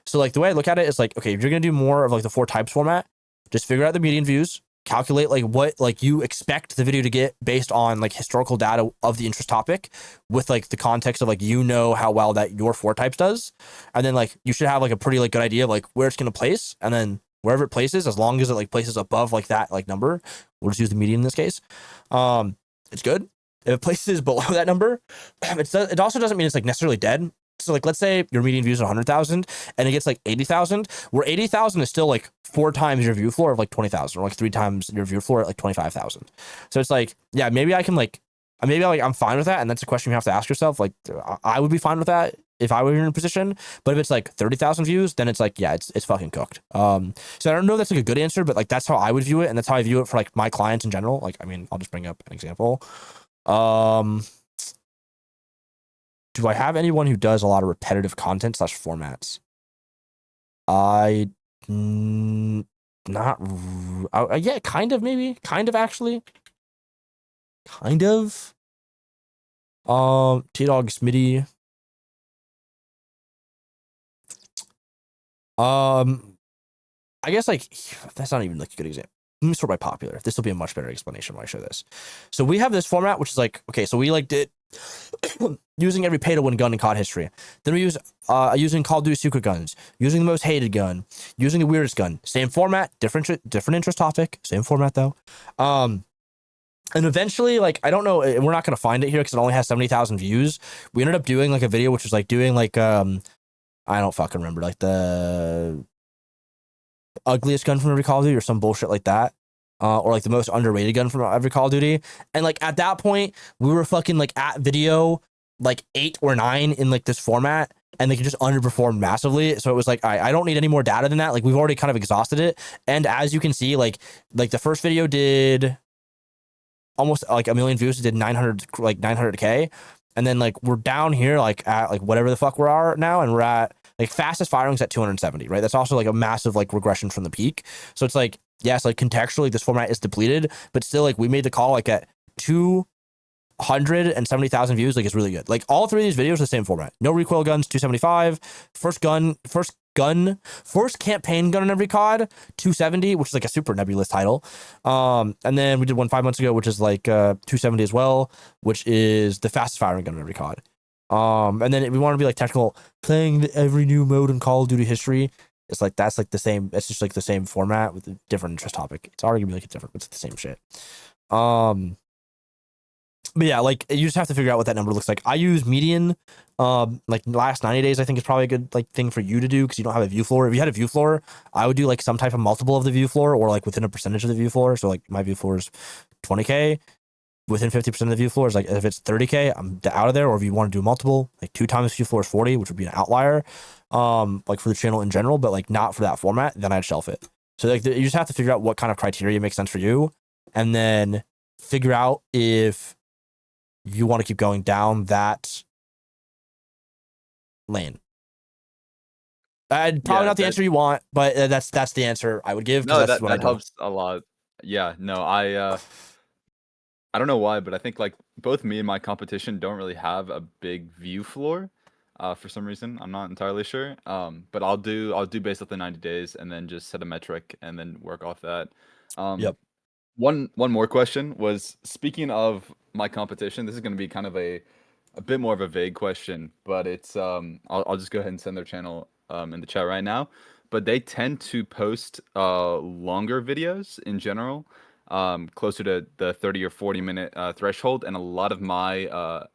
So like the way I look at it is like, okay, if you're gonna do more of like the 4 types format, just figure out the median views, calculate like what like you expect the video to get based on like historical data of the interest topic with like the context of like, you know, how well that your 4 types does. And then like you should have like a pretty like good idea of like where it's going to place. And then wherever it places, as long as it like places above like that like number, we'll just use the median in this case. It's good. If it places below that number, it also doesn't mean it's like necessarily dead. So like, let's say your median views are 100,000 and it gets like 80,000, where 80,000 is still like 4 times your view floor of like 20,000, or like 3 times your view floor at like 25,000. So it's like, yeah, maybe I can like, maybe I'm fine with that. And that's a question you have to ask yourself. Like I would be fine with that if I were in a position, but if it's like 30,000 views, then it's like, yeah, it's fucking cooked. So I don't know if that's like a good answer, but like, that's how I would view it. And that's how I view it for like my clients in general. Like, I mean, I'll just bring up an example. Do I have anyone who does a lot of repetitive content / formats? Yeah, kind of, maybe, kind of, actually, kind of. T-Dog Smitty. I guess like that's not even like a good example. Let me sort by popular. This will be a much better explanation when I show this. So we have this format, which is like, okay, so we like did using every pay to win gun in COD history. Then we use using Call of Duty secret guns, using the most hated gun, using the weirdest gun. Same format, different interest topic, same format though. And eventually, like, I don't know, we're not gonna find it here because it only has 70,000 views. We ended up doing like a video which was like doing like I don't fucking remember, like the ugliest gun from every Call of Duty or some bullshit like that. Or like the most underrated gun from every Call of Duty. And like at that point, we were fucking like at video like 8 or 9 in like this format, and they just underperformed massively. So it was like, I don't need any more data than that. Like we've already kind of exhausted it. And as you can see, like the first video did almost like 1 million views. It did 900K. And then like we're down here like at like whatever the fuck we are now, and we're at like fastest firing's at 270, right? That's also like a massive like regression from the peak. So it's like, yes, like contextually this format is depleted, but still like we made the call like at 270,000 views, like it's really good. Like all 3 of these videos are the same format. No recoil guns, 275. First campaign gun in every COD, 270, which is like a super nebulous title. And then we did one 5 months ago, which is like 270 as well, which is the fastest firing gun in every COD. And then we want to be like technical, playing every new mode in Call of Duty history. It's like that's like the same. It's just like the same format with a different interest topic. It's already gonna be like a different. It's the same shit. But yeah, like you just have to figure out what that number looks like. I use median. Like last 90 days, I think is probably a good like thing for you to do because you don't have a view floor. If you had a view floor, I would do like some type of multiple of the view floor or like within a percentage of the view floor. So like my view floor is 20K. Within 50% of the view floor is like if it's 30K, I'm out of there. Or if you want to do multiple, like 2 times view floor is 40, which would be an outlier. Like for the channel in general, but like not for that format, then I'd shelf it. So like you just have to figure out what kind of criteria makes sense for you, and then figure out if you want to keep going down that lane. Probably Yeah, not the that- answer you want, but that's the answer I would give. 'Cause No, that's what I that do. helps a lot. Yeah, no, I don't know why, but I think like both me and my competition don't really have a big view floor. For some reason, I'm not entirely sure. But I'll do based off the 90 days and then just set a metric and then work off that. Yep. One more question was, speaking of my competition, this is going to be kind of a bit more of a vague question, but it's I'll just go ahead and send their channel in the chat right now. But they tend to post longer videos in general, closer to the 30 or 40-minute threshold, and a lot of my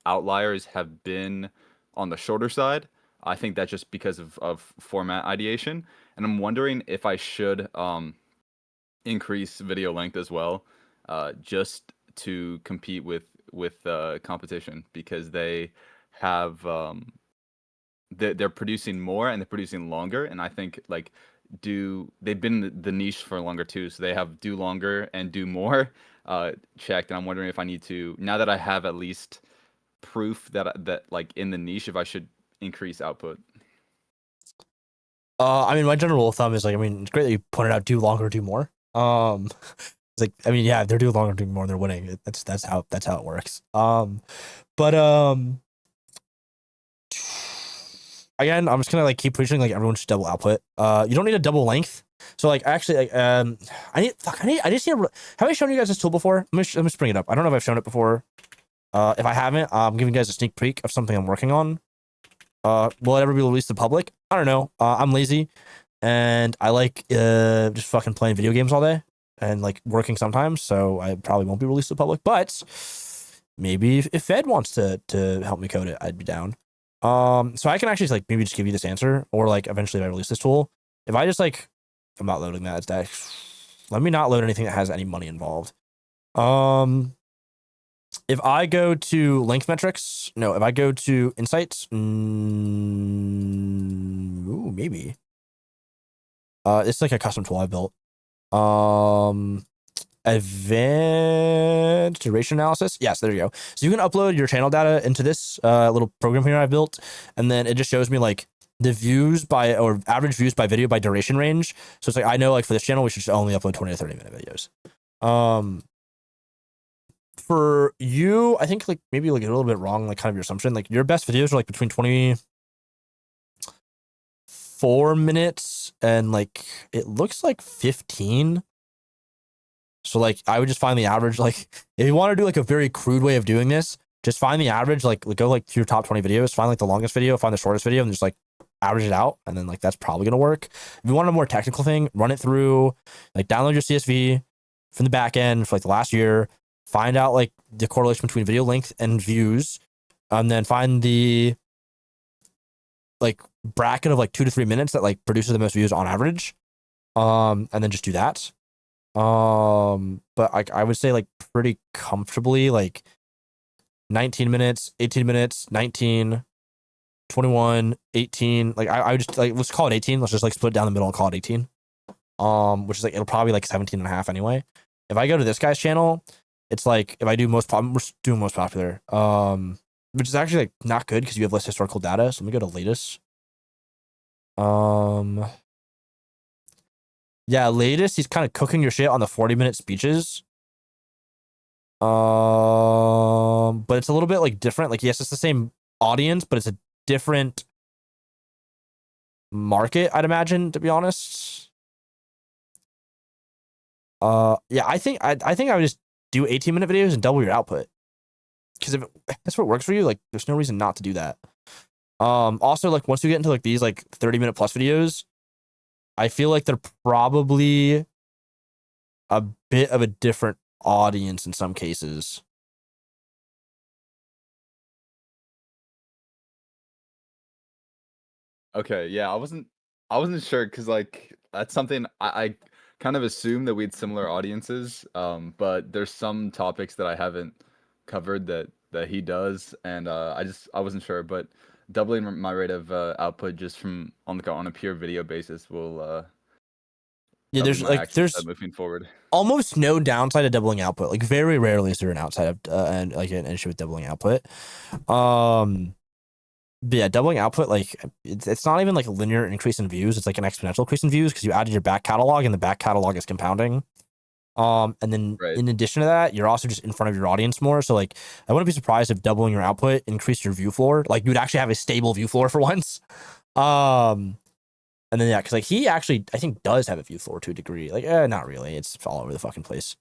outliers have been on the shorter side. I think that's just because of format ideation, and I'm wondering if I should increase video length as well, just to compete with competition, because they have they're producing more and they're producing longer, and I think like they've been in the niche for longer too, so they have do longer and do more checked, and I'm wondering if I need to, now that I have at least proof that like in the niche, if I should increase output. I mean, my general rule of thumb is like, I mean, it's great that you pointed out do longer, do more. It's like, I mean, yeah, if they're doing longer, doing more, they're winning. That's how it works. But again, I'm just gonna like keep preaching like everyone should double output. You don't need a double length. So like actually, like I just need. Have I shown you guys this tool before? Let me just bring it up. I don't know if I've shown it before. If I haven't, I'm giving you guys a sneak peek of something I'm working on. Will it ever be released to the public? I don't know. I'm lazy, and I like just fucking playing video games all day and like working sometimes. So I probably won't be released to the public. But maybe if Fed wants to help me code it, I'd be down. So I can actually like maybe just give you this answer, or like eventually if I release this tool, if I just like, I'm not loading that. Let me not load anything that has any money involved. If I go to length metrics, no, if I go to insights, ooh, maybe. It's like a custom tool I built. Advanced duration analysis. Yes, there you go. So you can upload your channel data into this little program here I built, and then it just shows me like the views by, or average views by video by duration range. So it's like, I know like for this channel, we should only upload 20 to 30 minute videos. For you, I think like maybe like a little bit wrong, like kind of your assumption. Like your best videos are like between 24 minutes and like it looks like 15. So like I would just find the average. Like if you want to do like a very crude way of doing this, just find the average. Like go like to your top 20 videos, find like the longest video, find the shortest video, and just like average it out, and then like that's probably gonna work. If you want a more technical thing, run it through, like download your CSV from the back end for like the last year. Find out like the correlation between video length and views, and then find the like bracket of like 2 to 3 minutes that like produces the most views on average, and then just do that. But I would say like pretty comfortably like 19 minutes, 18 minutes, 19, 21, 18. Like I would just like, let's call it 18. Let's just like split it down the middle and call it 18. Which is like, it'll probably like 17 and a half anyway. If I go to this guy's channel, it's like if I do we're doing most popular, which is actually like not good because you have less historical data. So let me go to latest. Yeah, latest. He's kind of cooking your shit on the 40-minute speeches. But it's a little bit like different. Like yes, it's the same audience, but it's a different market, I'd imagine, to be honest. Yeah, I think I would just do 18-minute videos and double your output. Because if that's what works for you, like there's no reason not to do that. Also, like once you get into like these like 30-minute plus videos, I feel like they're probably a bit of a different audience in some cases. Okay, yeah, I wasn't sure because like that's something I kind of assumed that we had similar audiences. But there's some topics that I haven't covered that he does, and I wasn't sure. But doubling my rate of output just from on a pure video basis will Yeah, that'll be there's my like action there's step moving forward. almost no downside to doubling output. Like very rarely is there an outside of and like an issue with doubling output. But yeah, doubling output, like it's not even like a linear increase in views. It's like an exponential increase in views because you added your back catalog and the back catalog is compounding. And then Right. in addition to that, you're also just in front of your audience more. So like, I wouldn't be surprised if doubling your output increased your view floor. Like you would actually have a stable view floor for once. And then yeah, because like he actually I think does have a view floor to a degree. Like not really. It's all over the fucking place.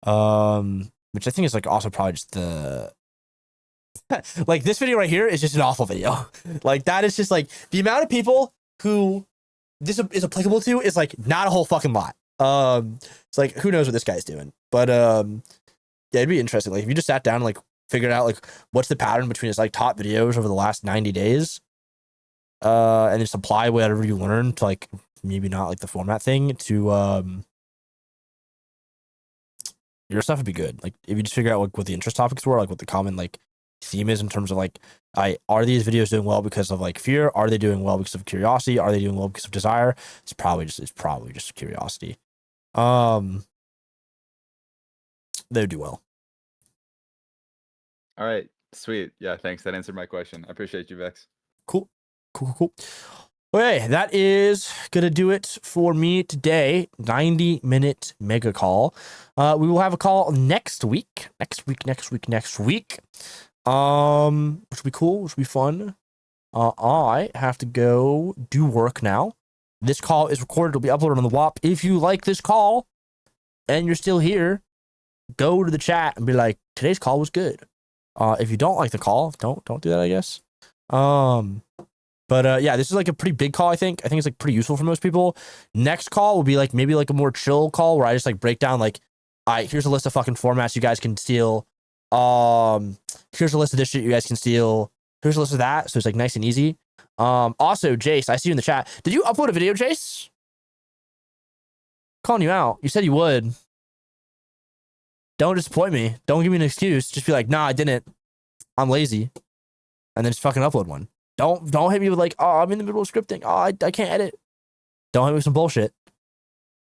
Which I think is like also probably just the like this video right here is just an awful video. Like that is just like the amount of people who this is applicable to is like not a whole fucking lot. It's like who knows what this guy's doing, but yeah, it'd be interesting. Like if you just sat down and like figured out like what's the pattern between his like top videos over the last 90 days, and just apply whatever you learned to like maybe not like the format thing to your stuff would be good. Like if you just figure out like what the interest topics were, like what the common like theme is in terms of like are these videos doing well because of like fear, are they doing well because of curiosity, are they doing well because of desire? It's probably just curiosity. They would do well. All right, sweet. Yeah, thanks. That answered my question. I appreciate you, Vex. Cool. Okay, that is gonna do it for me today. 90-minute mega call. We will have a call next week. Next week. Which will be cool, which will be fun. I have to go do work now. This call is recorded, it'll be uploaded on the WAP. If you like this call and you're still here, go to the chat and be like, today's call was good. If you don't like the call, don't do that, I guess. But yeah, this is like a pretty big call, I think. I think it's like pretty useful for most people. Next call will be like maybe like a more chill call where I just like break down like, all right, here's a list of fucking formats you guys can steal. Here's a list of this shit you guys can steal. Here's a list of that. So it's like nice and easy. Also, Jace, I see you in the chat. Did you upload a video, Jace? Calling you out. You said you would. Don't disappoint me. Don't give me an excuse. Just be like, nah, I didn't. I'm lazy. And then just fucking upload one. Don't hit me with like, oh, I'm in the middle of scripting. Oh, I can't edit. Don't hit me with some bullshit.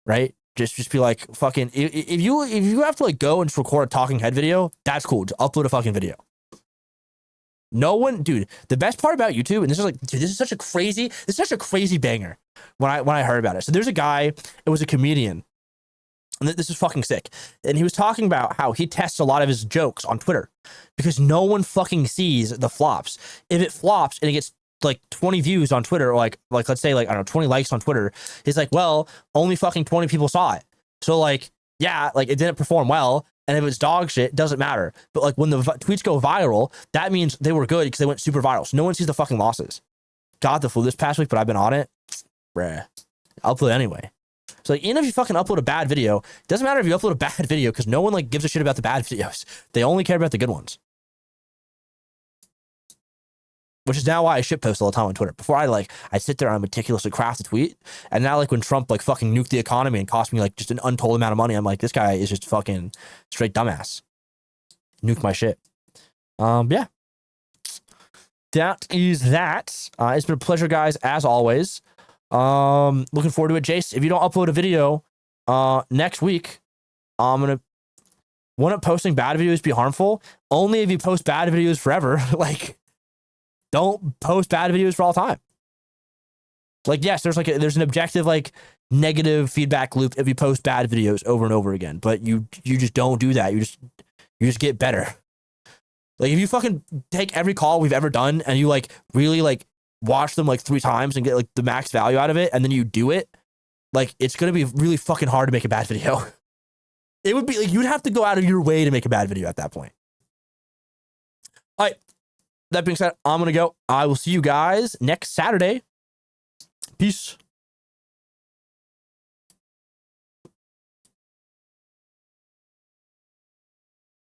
Right? Just be like, fucking, if you have to like go and just record a talking head video, that's cool. Just upload a fucking video. No one, dude, the best part about YouTube, and this is like, dude, this is such a crazy banger when I heard about it. So there's a guy, it was a comedian, and this is fucking sick. And he was talking about how he tests a lot of his jokes on Twitter because no one fucking sees the flops. If it flops and it gets like 20 views on Twitter, or like let's say like, I don't know, 20 likes on Twitter, he's like, well, only fucking 20 people saw it. So like, yeah, like it didn't perform well. And if it's dog shit, it doesn't matter. But like when the tweets go viral, that means they were good because they went super viral. So no one sees the fucking losses. Got the flu this past week, but I've been on it. Bruh. I'll upload anyway. So like, even if you fucking upload a bad video, it doesn't matter if you upload a bad video because no one like gives a shit about the bad videos. They only care about the good ones. Which is now why I shitpost all the time on Twitter. Before I sit there and meticulously craft a tweet. And now like when Trump like fucking nuked the economy and cost me like just an untold amount of money, I'm like, this guy is just fucking straight dumbass. Nuke my shit. Yeah. That is that. It's been a pleasure, guys, as always. Looking forward to it. Jace, if you don't upload a video next week, wouldn't posting bad videos be harmful? Only if you post bad videos forever. Like, don't post bad videos for all time. Like, yes, there's an objective, like, negative feedback loop if you post bad videos over and over again, but you just don't do that. You just get better. Like, if you fucking take every call we've ever done and you like really like watch them like 3 times and get like the max value out of it, and then you do it, like, it's gonna be really fucking hard to make a bad video. It would be like you'd have to go out of your way to make a bad video at that point. All right. That being said, I'm going to go. I will see you guys next Saturday. Peace.